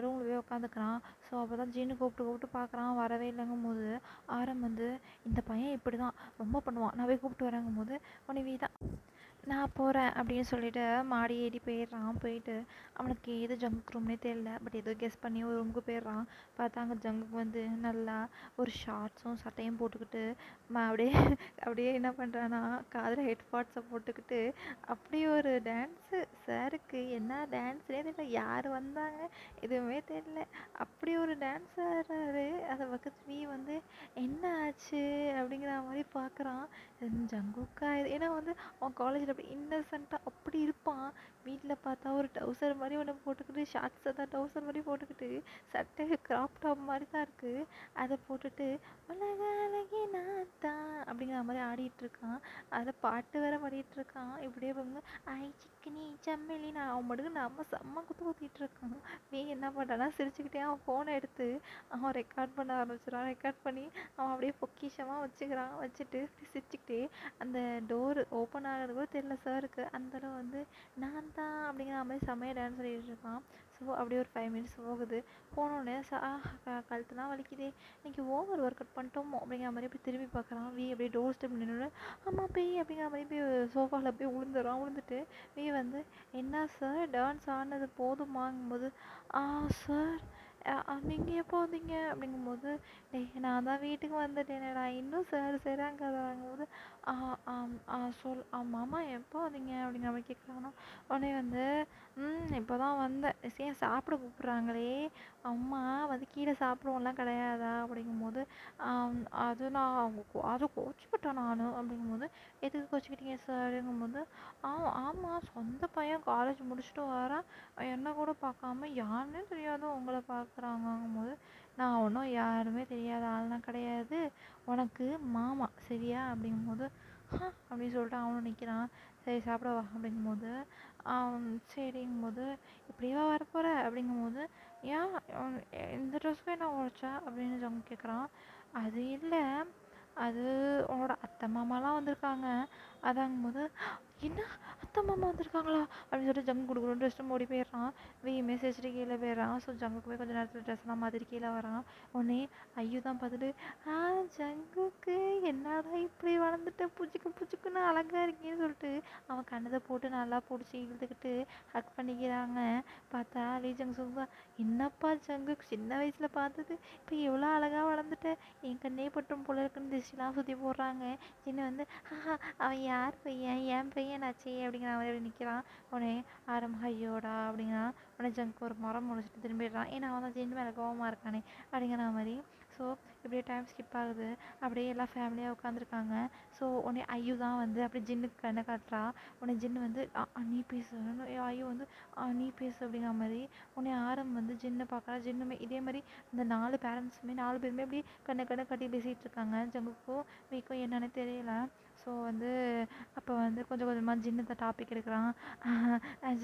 ரூமில் போய் உட்காந்துக்கிறான். ஸோ அப்போ தான் ஜின்னு கூப்பிட்டு பார்க்குறான், வரவே இல்லைங்கும் போது ஆரம் வந்து இந்த பையன் இப்படி தான் ரொம்ப பண்ணுவான், நான் போய் கூப்பிட்டு வரேங்கும் போது உடனே தான் நான் போகிறேன் அப்படின்னு சொல்லிட்டு மாடி ஏறி போயிடுறான். போயிட்டு அவனுக்கு எது ஜங்குக் ரூம்னே தெரியல, பட் ஏதோ கெஸ் பண்ணி ஒரு ரூமுக்கு போயிடுறான். பார்த்தா அங்கே ஜங்குக் வந்து நல்லா ஒரு ஷார்ட்ஸும் சட்டையும் போட்டுக்கிட்டு அப்படியே அப்படியே என்ன பண்ணுறான்னா காதில் ஹெட்ஃபாட்ஸை போட்டுக்கிட்டு அப்படியே ஒரு டான்ஸு. சாருக்கு என்ன டான்ஸ்னே தெரியல, யார் வந்தாங்க எதுவுமே தெரியல, அப்படி ஒரு டான்ஸ் ஆடுறாரு. அதை பக்கத்து வந்து என்ன ஆச்சு அப்படிங்கிற மாதிரி பார்க்குறான். ஜங்குக்கா இது, ஏன்னா வந்து அவன் காலேஜில் அப்படி இன்னசென்ட்டாக அப்படி இருப்பான். வீட்டில் பார்த்தா ஒரு டவுசர் மாதிரி ஒன்று போட்டுக்கிட்டு, ஷார்ட்ஸை தான் டவுசர் மாதிரி போட்டுக்கிட்டு, சட்டை கிராப் டாப் மாதிரி தான் இருக்குது, அதை போட்டுட்டு உலக அழகி நான் தான் அப்படிங்கிற மாதிரி ஆடிட்டுருக்கான். அதில் பாட்டு வேற பாடிட்டுருக்கான். இப்படியே வந்து ஐ சிக்கனி செம்மலி நான் அவன் மட்டுக்கு நம்ம செம்ம குத்திட்டு இருக்கான். என்ன பண்ணுறான்னா சிரிச்சுக்கிட்டே அவன் ஃபோனை எடுத்து அவன் ரெக்கார்ட் பண்ண ஆரம்பிச்சிடான். ரெக்கார்ட் பண்ணி அவன் அப்படியே பொக்கிஷமாக வச்சுக்கிறான். வச்சுட்டு சிரிச்சுக்கிட்டே அந்த டோர் ஓப்பன் ஆகிறது கூட தெரியல சாருக்கு. அந்தளவு வந்து நான் தான் அப்படிங்கிற மாதிரி செம்மையாக டான்ஸ் ஆடிட்டு இருக்கான். ஸோ அப்படியே ஒரு 5 மினிட்ஸ் போகுது. போனோடனே கழுத்துலாம் வலிக்குதே, இன்னைக்கு ஓவர் ஒர்க் அவுட் பண்ணிட்டோமோ அப்படிங்கிற மாதிரி போய் திரும்பி பார்க்குறான். அப்படியே டோர் ஸ்டெப் நின்று அம்மா பேய் அப்படிங்கிற மாதிரி போய் சோஃபாவில் போய் விழுந்துடுறான். விழுந்துட்டு வந்து என்ன சார் டான்ஸ் ஆடினது போதுமாங்கும்போது, சார் நீங்கள் எப்போ வந்தீங்க அப்படிங்கும்போது, நான் தான் வீட்டுக்கு வந்துட்டேனேடா, இன்னும் சார் செய்கிறாங்கிறதாங்கும்போது, மாமா எப்போ வந்தீங்க அப்படிங்கிற மாதிரி கேட்குறாங்கன்னா, உடனே வந்து இப்போ தான் வந்தேன். ஏன் சாப்பிட கூப்பிட்றாங்களே, அம்மா வந்து கீழே சாப்பிடுவோம்லாம் கிடையாதா அப்படிங்கும்போது, அது நான் அதை கோச்சிக்கிட்டேன் நான் அப்படிங்கும்போது, எதுக்கு கோச்சிக்கிட்டீங்க சாருங்கும்போது, ஆமாம் சொந்த பையன் காலேஜ் முடிச்சுட்டு வரேன், என்னை கூட பார்க்காம யாருன்னே தெரியாத உங்களை பார்க்குறாங்கங்கும்போது, நான் ஒன்றும் யாருமே தெரியாத ஆள்லாம் கிடையாது, உனக்கு மாமா சரியா அப்படிங்கும்போது, அப்படின்னு சொல்லிட்டு அவனும் நிற்கிறான். சரி சாப்பிட வா அப்படிங்கும்போது, சரிங்கும்போது இப்படியேவா வரப்போகிற அப்படிங்கும்போது, ஏன் இந்த ட்ரெஸ்ஸுக்கு என்ன உழைச்சா அப்படின்னு அவங்க கேட்குறான். அது இல்லை, அது உன்னோட அத்தை மாமாலாம் வந்திருக்காங்க அதாங்கும்போது, என்ன அத்தை மாமா வந்திருக்காங்களா அப்படின்னு சொல்லிட்டு ஜங்கு கொடுக்கணும் ட்ரெஸ் ஓடி போயிடுறான். மெசேஜ் கீழே போயிடுறான். ஸோ ஜங்குக்கு போய் கொஞ்சம் நேரத்தில் ட்ரெஸ்லாம் மாதிரி கீழே வரான். உடனே ஐயோ தான் பார்த்துட்டு ஜங்குக்கு என்னடா இப்படி வளர்ந்துட்ட புச்சுக்கு புச்சுக்குன்னு அழகா இருக்கேன்னு சொல்லிட்டு அவன் கண்ணதை போட்டு நல்லா பிடிச்சி இழுத்துக்கிட்டு ஹக் பண்ணிக்கிறாங்க. பார்த்தா லீ ஜங் சூக் தான், என்னப்பா ஜங்கு சின்ன வயசில் பார்த்தது இப்போ எவ்வளோ அழகாக வளர்ந்துட்ட, என் கண்ணே பட்டும் போல இருக்குன்னு திஷ்டிலாம் சுற்றி போடுறாங்க. சின்ன வந்து அவன் யார் பையன், என் பையனாச்சே அப்படிங்கிற மாதிரி அப்படி நிற்கிறான். உடனே ஆரம் ஐயோடா அப்படிங்கிறான். உடனே ஜங்கு ஒரு மரம் முடிச்சுட்டு திரும்பிடுறான். ஏன்னா அவன் தான் ஜின் மேலே கோவமாக இருக்கானே அப்படிங்கிற மாதிரி. ஸோ இப்படியே டைம் ஸ்கிப் ஆகுது. அப்படியே எல்லா ஃபேமிலியாக உட்காந்துருக்காங்க. ஸோ உடனே ஐயோ தான் வந்து அப்படி ஜின்னுக்கு கண்ணை காட்டுறா. உடனே ஜின்னு வந்து நீ பேசு, ஐயோ வந்து நீ பேசு அப்படிங்கிற மாதிரி. உடனே ஆரம் வந்து ஜின்னை பார்க்குறா. ஜின்னுமே இதே மாதிரி இந்த 4 பேரண்ட்ஸுமே 4 பேருமே இப்படி கண்ணை கட்டி பேசிகிட்டு இருக்காங்க. ஜங்குக்கும் வீக்கும் என்னன்னு தெரியல. ஸோ வந்து அப்போ வந்து கொஞ்சம் கொஞ்சமாக ஜின்னு டாபிக் எடுக்கிறான்.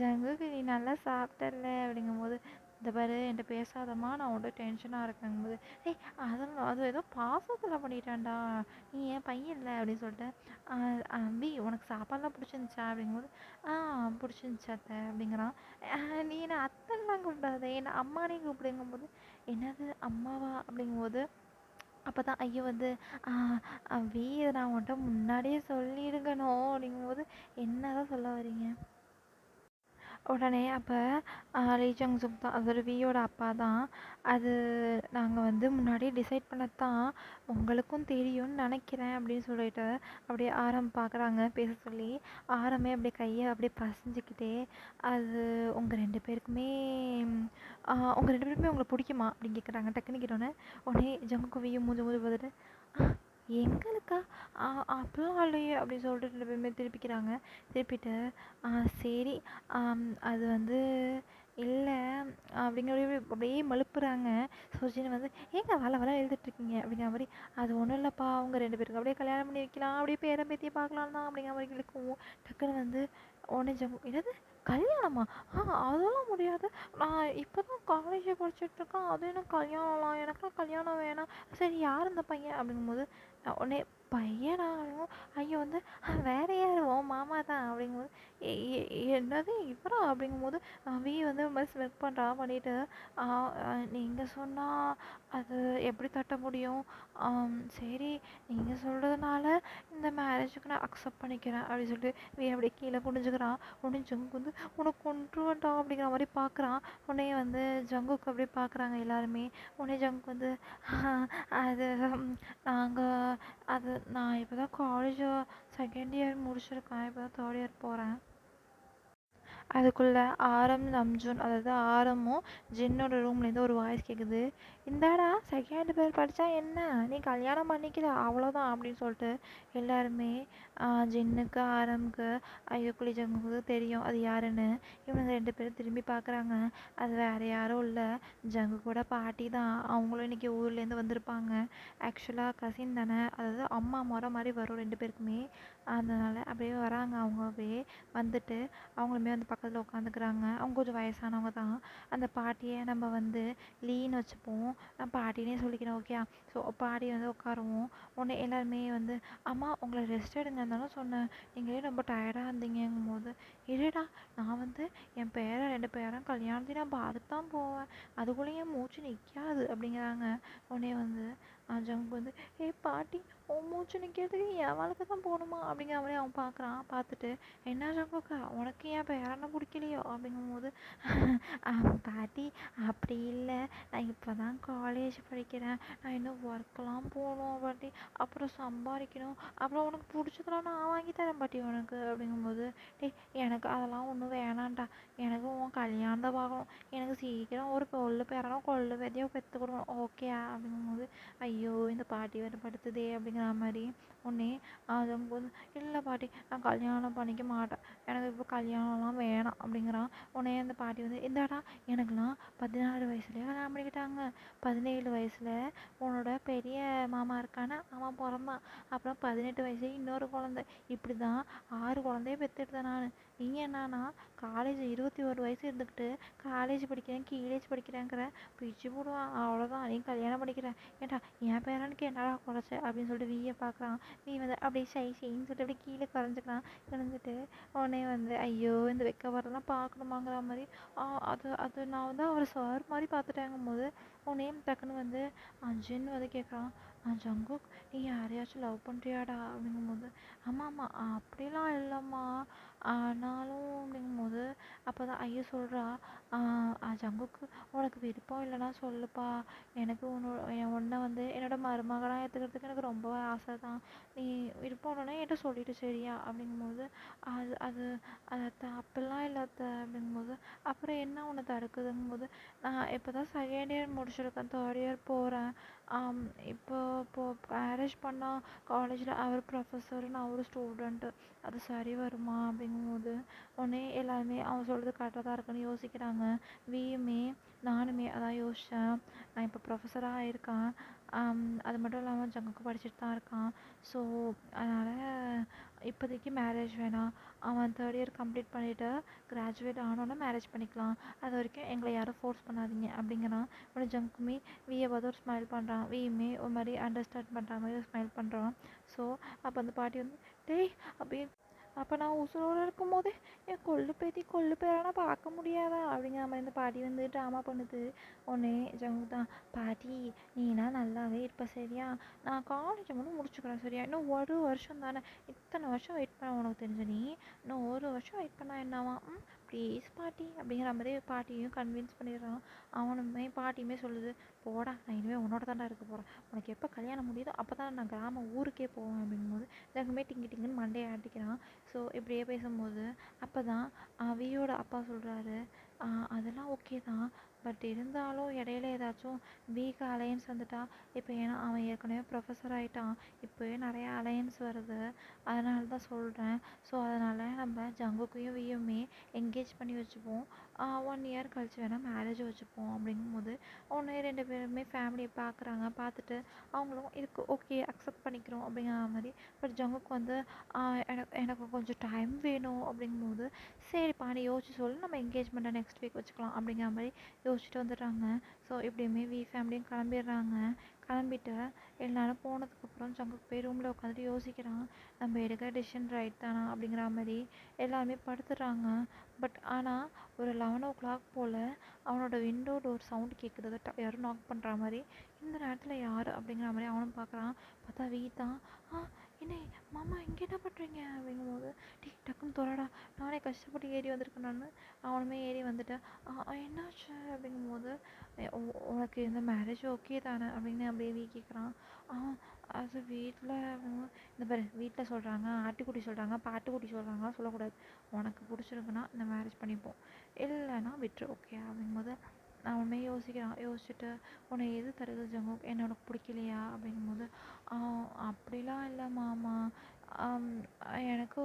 ஜங்குக்கு நீ நல்லா சாப்பிட்டல அப்படிங்கும்போது, இந்த பாரு என்கிட்ட பேசாதம்மா, நான் உன்கிட்ட டென்ஷனாக இருக்கேங்கும்போது, அதெல்லாம் அது ஏதோ பாசத்தில் பண்ணிட்டேன்டா, நீ ஏன் பையன் இல்லை அப்படின்னு சொல்லிட்டு, அம்பி உனக்கு சாப்பாடுலாம் பிடிச்சிருந்துச்சா அப்படிங்கும்போது, பிடிச்சிருந்துச்சு அத்தை அப்படிங்கிறான். நீ என்ன அத்தைலாம் கூப்பிடாத, என்ன அம்மானே கூப்பிடுங்கும்போது, என்னது அம்மாவா அப்படிங்கும்போது, அப்போ தான் ஐயோ வந்து அம்பி இதை நான் உன்கிட்ட முன்னாடியே சொல்லியிருக்கணும் அப்படிங்கும்போது, என்ன தான் சொல்ல வரீங்க. உடனே அப்போ லீ ஜங் சூக் தான், அது ஒரு வியோட அப்பா தான். அது நாங்கள் வந்து முன்னாடியே டிசைட் பண்ணத்தான், உங்களுக்கும் தெரியும்னு நினைக்கிறேன் அப்படின்னு சொல்லிட்டு அப்படியே ஆரம் பார்க்குறாங்க பேச சொல்லி. ஆரமே அப்படியே கையை அப்படியே பசைஞ்சிக்கிட்டே, அது உங்கள் 2 பேருக்குமே உங்கள் 2 பேருக்குமே உங்களை பிடிக்குமா அப்படின்னு கேட்குறாங்க. டக்குன்னு கேட்டோன்னே உடனே ஜங்குக்கும் வியும் மூஞ்சி மூஞ்சி பார்த்துட்டு, எங்களுக்கா அப்படிலாம் இல்லையே அப்படின்னு சொல்லிட்டு 2 பேருமே திருப்பிக்கிறாங்க. திருப்பிட்டு சரி அது வந்து இல்லை அப்படிங்கிற அப்படியே மழுப்புறாங்க. சோஜின்னு வந்து ஏங்க வள எழுதிட்டுருக்கீங்க அப்படிங்கிற மாதிரி, அது ஒன்றும் இல்லைப்பா அவங்க 2 பேருக்கு அப்படியே கல்யாணம் பண்ணி வைக்கலாம், அப்படியே பேரன் பேத்தியை பார்க்கலாம் தான் அப்படிங்கிற மாதிரி இழுக்கும். டக்குன்னு வந்து உடனே ஜங்கு, என்னது கல்யாணமா, அதெல்லாம் முடியாது, நான் இப்போ தான் காலேஜே படிச்சுட்ருக்கேன், அது என்ன கல்யாணம்லாம், எனக்குலாம் கல்யாணம் வேணாம், சரி யார் இந்த பையன் அப்படிங்கும்போது, உடனே பையனா ஐயோ வந்து வேற யார் உன் மாமா தான் அப்படிங்கும்போது, என்னது இவரா அப்படிங்கும்போது வி வந்து ஒரு மாதிரி ஸ்மெக் பண்ணுறா பண்ணிட்டு, நீங்கள் சொன்னால் அது எப்படி தட்ட முடியும், சரி நீங்கள் சொல்கிறதுனால இந்த மேரேஜுக்கு நான் அக்செப்ட் பண்ணிக்கிறேன் அப்படின்னு சொல்லிட்டு வி அப்படியே கீழே குனிஞ்சுக்கிறான். உடனே ஜங்கு வந்து உனக்கு கொன்றுவன்டா அப்படிங்கிற மாதிரி பார்க்குறான். உடனே வந்து ஜங்குக்கு அப்படியே பார்க்குறாங்க எல்லாருமே. உடனே ஜங்கு வந்து அது நான் இப்போ தான் காலேஜ் செகண்ட் இயர் முடிச்சிருக்கேன், இப்போ தான் தேர்ட் இயர் போகிறேன். அதுக்குள்ளே ஆரம் நம்ஜூன், அதாவது ஆரமும் ஜின்னோட ரூம்லேருந்து ஒரு வாய்ஸ் கேட்குது, இந்தாடா செகண்ட் பேர் படித்தா என்ன, நீ கல்யாணம் பண்ணிக்கிற அவ்வளோதான் அப்படின்னு சொல்லிட்டு எல்லாருமே ஜின்னுக்கு ஆரமுக்கு ஐயோக்குழி ஜங்குக்கு தெரியும் அது யாருன்னு. இவங்க 2 பேரும் திரும்பி பார்க்குறாங்க. அது வேறு யாரும் இல்லை, ஜங்கு கூட பாட்டி தான். அவங்களும் இன்றைக்கி ஊர்லேருந்து வந்திருப்பாங்க. ஆக்சுவலாக கசின் தானே, அதாவது அம்மா முறை மாதிரி வரும் 2 பேருக்குமே. அதனால் அப்படியே வராங்க. அவங்க அப்படியே வந்துட்டு அவங்களுமே வந்து பக்கத்தில் உட்காந்துக்கிறாங்க. அவங்க கொஞ்சம் வயசானவங்க தான். அந்த பாட்டியை நம்ம வந்து லீன்னு வச்சுப்போம், நான் பாட்டினே சொல்லிக்கிறேன் ஓகே. ஸோ பாட்டி வந்து உட்காருவோம். உடனே எல்லாருமே வந்து அம்மா உங்களை ரெஸ்ட் எடுங்க இருந்தாலும் சொன்னேன், நீங்களே ரொம்ப டயர்டாக இருந்தீங்கும் போது, இருடா நான் வந்து என் பேரன் 2 பேரும் கல்யாணத்தையும் நான் பார்த்து தான் போவேன், அதுக்குள்ளேயும் மூச்சு நிற்காது அப்படிங்கிறாங்க. உடனே வந்து ஜங்கு வந்து பாட்டி உன் மூச்சு நிற்கிறதுக்கு என் வாழ்க்கை தான் போகணுமா அப்படிங்கிற மாதிரி அவன் பார்க்குறான். பார்த்துட்டு என்ன ஜங்குக்கா உனக்கு ஏன் பேரனை பிடிக்கலையோ அப்படிங்கும்போது, பாட்டி அப்படி இல்லை, நான் இப்போ தான் காலேஜ் படிக்கிறேன், நான் இன்னும் ஒர்க்கெலாம் போகணும் பாட்டி, அப்புறம் சம்பாதிக்கணும், அப்புறம் உனக்கு பிடிச்சதெல்லாம் நான் வாங்கி தரேன் பாட்டி உனக்கு அப்படிங்கும்போது, எனக்கு அதெல்லாம் ஒன்றும் வேணான்டா, எனக்கு உன் கல்யாணத்தை பார்க்கணும், எனக்கு சீக்கிரம் ஒரு கொள்ளு பேத்தியோ பெற்று கொடுக்கணும் ஓகே அப்படிங்கும்போது, ஐயோ இந்த பாட்டி வேறு படுத்துதே அப்படிங்கிற மாதிரி. உடனே அவங்க வந்து இல்லை பாட்டி நான் கல்யாணம் பண்ணிக்க மாட்டேன், எனக்கு இப்போ கல்யாணம்லாம் வேணாம் அப்படிங்கிறான். உடனே அந்த பாட்டி வந்து இந்தாடா எனக்குலாம் 16 வயசுலேயே கல்யாணம் பண்ணிக்கிட்டாங்க, 17 வயசில் உன்னோட பெரிய மாமா இருக்கானே அவன் பிறந்தான், அப்புறம் 18 வயசுலேயே இன்னொரு குழந்தை, இப்படி தான் 6 குழந்தைய பெற்றெடுத்தேன் நான், நீ என்னன்னா காலேஜ் 21 வயசு இருந்துக்கிட்டு காலேஜ் படிக்கிறேன் கீழேஜ் படிக்கிறேங்கிற பிச்சு போடுவான். அவ்வளோதான் நீ கல்யாணம் பண்ணிக்கிறேன். ஏன்டா என் பேரனுக்கு என்னடா குறைச்ச அப்படின்னு சொல்லிட்டு வீயை பார்க்குறான். நீ வந்து அப்படியே ஷைன்னு சொல்லிட்டு அப்படியே கீழே குறைஞ்சிக்கிறான். குறைஞ்சிட்டு உடனே வந்து ஐயோ இந்த வெக்க வரலாம் பார்க்கணுமாங்கிற மாதிரி அது அது நான் வந்து அவர் சார் மாதிரி பார்த்துட்டேங்கும் போது உடனே டக்குன்னு வந்து ஜின் வந்து கேட்குறான். ஜங்குக் நீ யாரையாச்சும் லவ் பண்ணுறியாடா அப்படிங்கும்போது ஆமாம் ஆமாம் அப்படிலாம் இல்லைம்மா ஆனாலும் அப்படிங்கும்போது அப்போ தான் ஐயோ சொல்கிறா ஜங்குக்கு உனக்கு விருப்பம் இல்லைன்னா சொல்லுப்பா எனக்கு உன்னை வந்து என்னோட மருமகளாக ஏற்றுக்கிறதுக்கு எனக்கு ரொம்ப ஆசை தான் நீ விருப்பம் இல்லைன்னா என்கிட்ட சொல்லிட்டு சரியா அப்படிங்கும்போது அது அது அது அப்படிலாம் இல்லை அப்படிங்கும்போது அப்புறம் என்ன உன்னை தடுக்குதுங்கும்போது நான் இப்போ தான் செகண்ட் இயர் முடிச்சிருக்கேன் தேர்ட் இயர் போகிறேன் இப்போ மேரேஜ் பண்ணால் காலேஜில் அவர் ப்ரொஃபஸர் நான் ஒரு ஸ்டூடெண்ட்டு அது சரி வருமா அப்படிங்கும்போது உடனே எல்லாருமே அவன் சொல்கிறது கரெக்டாக தான் இருக்குன்னு யோசிக்கிறாங்க. வியுமே நானுமே அதான் யோசித்தேன். நான் இப்போ ப்ரொஃபஸராக ஆயிருக்கேன். அது மட்டும் இல்லாமல் ஜங்குக்கு படிச்சுட்டு தான் இருக்கான். ஸோ அதனால் இப்போதைக்கு மேரேஜ் வேணாம். அவன் தேர்ட் இயர் கம்ப்ளீட் பண்ணிவிட்டு கிராஜுவேட் ஆனோன்னே மேரேஜ் பண்ணிக்கலாம். அது வரைக்கும் எங்களை யாரும் ஃபோர்ஸ் பண்ணாதீங்க அப்படிங்கிறான். உடனே ஜங்குமே வியை பார்த்து ஒரு ஸ்மைல் பண்ணுறான். வியுமே ஒரு மாதிரி அண்டர்ஸ்டாண்ட் பண்ணுற மாதிரி ஒரு ஸ்மைல் பண்ணுறான். ஸோ அப்போ அந்த பாட்டி வந்து டேய் அப்படி அப்போ நான் உசுரோடு இருக்கும் போதே என் கொள்ளு பேரானா பார்க்க முடியாதா அப்படிங்கிற மாதிரி இந்த பாட்டி வந்து ட்ராமா பண்ணுது. உடனே ஜங்கு தான் பாட்டி நீனா நல்லாவே இருப்ப சரியா நான் காலேஜை மட்டும் முடிச்சுக்கிறேன் சரியா இன்னும் ஒரு வருஷம் தானே இத்தனை வருஷம் வெயிட் பண்ண உனக்கு தெரிஞ்ச நீ இன்னும் ஒரு வருஷம் வெயிட் பண்ணா என்னவா ப்ளீஸ் பாட்டி அப்படிங்கிற மாதிரி பாட்டியும் கன்வின்ஸ் பண்ணிடுறான். அவனுமே பாட்டியுமே சொல்லுது போடா நான் இனிமேல் உன்னோட தாண்டா இருக்க போகிறேன் உனக்கு எப்போ கல்யாணம் முடியுதோ அப்போ தான் நான் கிராமம் ஊருக்கே போவேன் அப்படிங்கும்போது ஜங்குமே டிங்குன்னு மண்டையை ஆட்டிக்கிறான். ஸோ இப்படியே பேசும்போது அப்போ தான் வியோட அப்பா சொல்கிறாரு அதெல்லாம் ஓகே தான் பட் இருந்தாலும் இடையில ஏதாச்சும் வீக் அலையன்ஸ் வந்துட்டா இப்போ ஏன்னா அவன் ஏற்கனவே ப்ரொஃபஸர் ஆகிட்டான் இப்போவே நிறையா அலையன்ஸ் வருது அதனால தான் சொல்கிறேன். ஸோ அதனால் நம்ம ஜங்குக்கையும் வியுமே என்கேஜ் பண்ணி வச்சுப்போம் 1 இயர் கழிச்சு வேணால் மேரேஜ் வச்சுப்போம் அப்படிங்கும்போது உடனே 2 பேருமே ஃபேமிலியை பார்க்குறாங்க. பார்த்துட்டு அவங்களும் இதுக்கு ஓகே அக்செப்ட் பண்ணிக்கிறோம் அப்படிங்கிற மாதிரி. பட் ஜங்குக்கு வந்து எனக்கு கொஞ்சம் டைம் வேணும் அப்படிங்கும்போது சரிப்பா நீ யோசிச்சு சொல்லு நம்ம என்கேஜ்மெண்ட்டை நெக்ஸ்ட் வீக் வச்சுக்கலாம் அப்படிங்கிற மாதிரி யோசிச்சுட்டு வந்துடுறாங்க. ஸோ இப்படியுமே ஃபேமிலியும் கிளம்பிடுறாங்க. கிளம்பிட்டு எல்லாரும் போனதுக்கப்புறம் ஜங்குக்கு போய் ரூமில் உட்காந்துட்டு யோசிக்கிறான் நம்ம எடுக்கிற டிசிஷன் ரைட் தானா அப்படிங்கிற மாதிரி. எல்லாருமே படுத்துடுறாங்க. பட் ஆனால் ஒரு 11 o'clock போல் அவனோட விண்டோ டோர் சவுண்டு கேட்குது. அதை யாரும் நாக் பண்ணுற மாதிரி. இந்த நேரத்தில் யார் அப்படிங்கிற மாதிரி அவனும் பார்க்குறான். பார்த்தா தான் என்ன மாமா இங்கே என்ன பண்ணுறீங்க அப்படிங்கும்போது டக்குன்னு தொலைடா நானே கஷ்டப்பட்டு ஏறி வந்திருக்கேன் நான். அவனுமே ஏறி வந்துட்டேன். என்னாச்சு அப்படிங்கும்போது உனக்கு இந்த மேரேஜ் ஓகே தானே அப்படின்னு அப்படியே கேட்குறான். அது வீட்டில் இந்த பாரு வீட்டில் சொல்கிறாங்க ஆட்டுக்குட்டி சொல்கிறாங்க பாட்டுக்குட்டி சொல்கிறாங்க சொல்லக்கூடாது. உனக்கு பிடிச்சிருக்குன்னா இந்த மேரேஜ் பண்ணிப்போம் இல்லைன்னா விட்டுரு ஓகே அப்படிங்கும்போது அவனுமே யோசிக்கிறான். யோசிச்சுட்டு உன்னை எது தருது ஜங்கு என்ன உனக்கு பிடிக்கலையா அப்படிங்கும்போது அப்படிலாம் இல்லை மாமா எனக்கு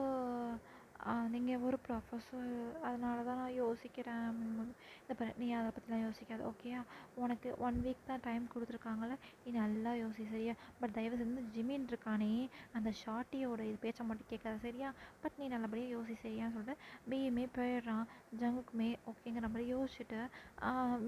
நீங்கள் ஒரு ப்ரொஃபஸர் அதனால தான் நான் யோசிக்கிறேன் அப்படிங்கும்போது இந்த பாரு நீ அதை பற்றிலாம் யோசிக்காத ஓகேயா உனக்கு 1 வீக் தான் டைம் கொடுத்துருக்காங்கல்ல நீ நல்லா யோசி சரியா. பட் தயவு செஞ்சு ஜிமின் இருக்கானே அந்த ஷார்ட்டியோட இது பேச்சை மட்டும் கேட்காத சரியா. பட் நீ நல்லபடியாக யோசி சரியான்னு சொல்லிட்டு பியுமே போயிடுறான். ஜங்குக்குமே ஓகேங்கிற மாதிரி யோசிச்சுட்டு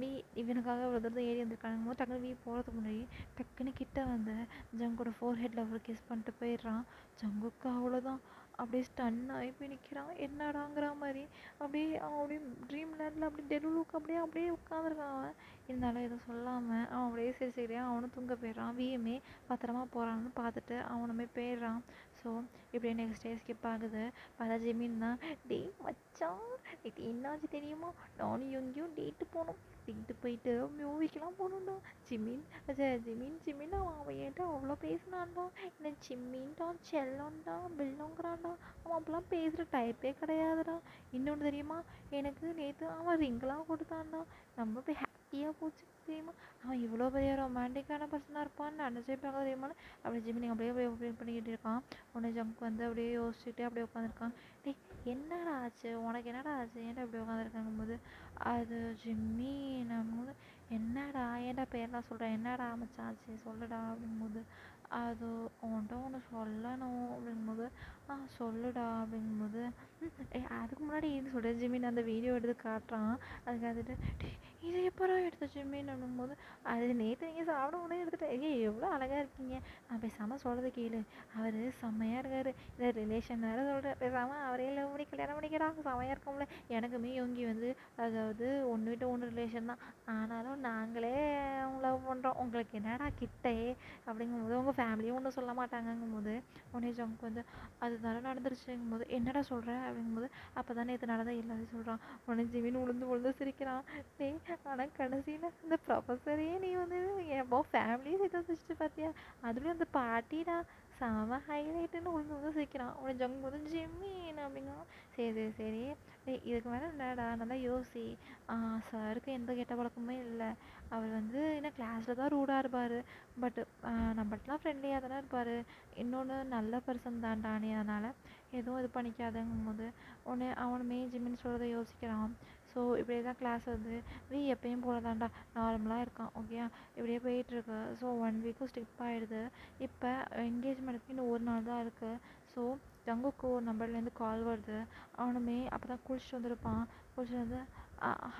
வி இவனுக்காக ஒரு தடவை ஏறி வந்திருக்கானுங்க போது டக்குனு வி போகிறதுக்கு முன்னாடி டக்குன்னு கிட்ட வந்து ஜங்கோட ஃபோர்ஹெட்டில் ஒரு கிஸ் பண்ணிட்டு போயிடுறான். ஜங்குக்கு அவ்வளோதான் அப்படியே ஸ்டன் ஆகி போய் நிற்கிறான். என்னடாங்கிற மாதிரி அப்படியே அவன் அப்படியே ட்ரீம் லேண்டில் அப்படியே டெலுலுக்கு அப்படியே அப்படியே உட்காந்துருக்கான். அவன் இருந்தாலும் எதுவும் சொல்லாமல் அவன் அப்படியே சரி சரியாக அவனும் தூங்க போயிடுறான். வியுமே பத்திரமா போகிறான்னு பார்த்துட்டு அவனுமே போயிடுறான். ஸோ இப்படியே நெக்ஸ்ட் டே ஸ்கிப் ஆகுது. பார்த்தா ஜிமின் தான் டே மச்சான் இது என்னாச்சு தெரியுமா நானும் எங்கேயும் டேட்டு போகணும் டேட்டு போயிட்டு மூவிக்கெலாம் போகணும்டா ஜிமின் ஜிமின் அவன் என்கிட்ட அவ்வளோ பேசினான்டா என்ன ஜிம்மின்டா செல்லோன்டா பில்லோங்கிறான்டா அவன் அப்படிலாம் பேசுகிற டைப்பே கிடையாதுடா. இன்னொன்று தெரியுமா எனக்கு நேற்று அவன் ரிங்கெலாம் கொடுத்தான்டா நம்ம போய் ஹாப்பியாக போச்சு தெரியுமா. அவன் இவ்வளோ பெரிய ரொமான்டிக்கான பர்சனாக இருப்பான்னு நினச்சே பார்க்க தெரியுமான்னு அப்படி ஜிமினி அப்படியே பண்ணிக்கிட்டு இருக்கான். உடனே ஜம்ப் வந்து அப்படியே யோசிச்சுட்டு அப்படியே உட்காந்துருக்கான். டேய் என்னடா ஆச்சு உனக்கு என்னடா ஆச்சு ஏன்டா இப்படி உட்காந்துருக்காங்கும்போது அது ஜிம்மி நம்ம என்னடா ஏன்டா பேரெலாம் சொல்கிறேன் என்னடா மச்சான் ஆச்சு சொல்லுடா அப்படிங்கும்போது அது உன்கிட்ட ஒன்று சொல்லணும் அப்படிங்கும்போது சொல்லுடா அப்படிங்கும்போது அதுக்கு முன்னாடி இது சொல்கிறேன் ஜிமின் அந்த வீடியோ எடுத்து காட்டுறான். அதுக்கு வந்துட்டு "டேய், இது எப்போடா எடுத்த ஜிமின் அப்படிங்கும்போது அது நேற்று நீங்கள் சாப்பிட முடியும் எடுத்துட்டேன். எவ்வளோ அழகாக இருக்கீங்க. நான் பேசாமல் சொல்கிறது கேளு. அவர் செம்மையாக இருக்கார். இல்லை ரிலேஷன் வேறு சொல்கிறேன். பேசாமல் அவரே லவ் பண்ணி கல்யாணம் பண்ணிக்கிறா செம்மையாக இருக்கும்ல. எனக்குமே இவங்க வந்து அதாவது ஒன்று விட்டு ஒன்று ரிலேஷன் தான். ஆனாலும் நாங்களே லவ் பண்ணுறோம். உங்களுக்கு என்னடா கிட்டே அப்படிங்கும்போது உங்கள் ஃபேமிலியும் ஒன்றும் சொல்ல மாட்டாங்கங்கும்போது உடனே ஜங்க் வந்து அதுதானே நடந்துருச்சுங்கும்போது என்னடா சொல்கிற அப்படிங்கும்போது அப்போ தான் நேற்று நடந்த எல்லாத்தையும் சொல்கிறான். உடனே ஜிமின் உளுந்து உளுந்து சிரிக்கிறான். டேய் ஆனால் கடைசியில் அந்த ப்ரொஃபஸரையே நீ வந்து எப்போ ஃபேமிலியும் சேர்த்து வச்சுட்டு பார்த்தியா, அதுலேயும் அந்த பாட்டிடா செம ஹைலைட்டுன்னு உளுந்து உளுந்து சிரிக்கிறான். உடனே ஜங்க் வந்து ஜிம்மின் அப்படிங்கிறான். சரி சரி சரி டேய் இதுக்கு மேலே என்னடா நல்லா யோசி. சாருக்கு எந்த கெட்ட பழக்கமுமே இல்லை. அவர் வந்து என்ன கிளாஸில் தான் ரூடாக இருப்பார். பட் நம்மள்ட்டலாம் ஃப்ரெண்ட்லியாக தானே இருப்பார். இன்னொன்று நல்ல பர்சன் தான்டா நீ, அதனால் எதுவும் இது பண்ணிக்காதங்கும்போது உடனே அவனுமே ஜிம்மின்னு சொல்கிறத யோசிக்கிறான். ஸோ இப்படியே தான் கிளாஸ் வந்து எப்பயும் போல தான்டா நார்மலாக இருக்கான். ஓகேயா இப்படியே போயிட்டுருக்கு. ஸோ 1 வீக்கும் ஸ்டிப் ஆகிடுது. இப்போ என்கேஜ்மெண்ட்டுக்கு இன்னும் ஒரு நாள் தான் இருக்குது. ஸோ ஜங்குக்கு ஒரு நம்பர்லேருந்து கால் வருது. அவனுமே அப்போ தான் குளிச்சுட்டு வந்திருப்பான். குளிச்சுட்டு வந்து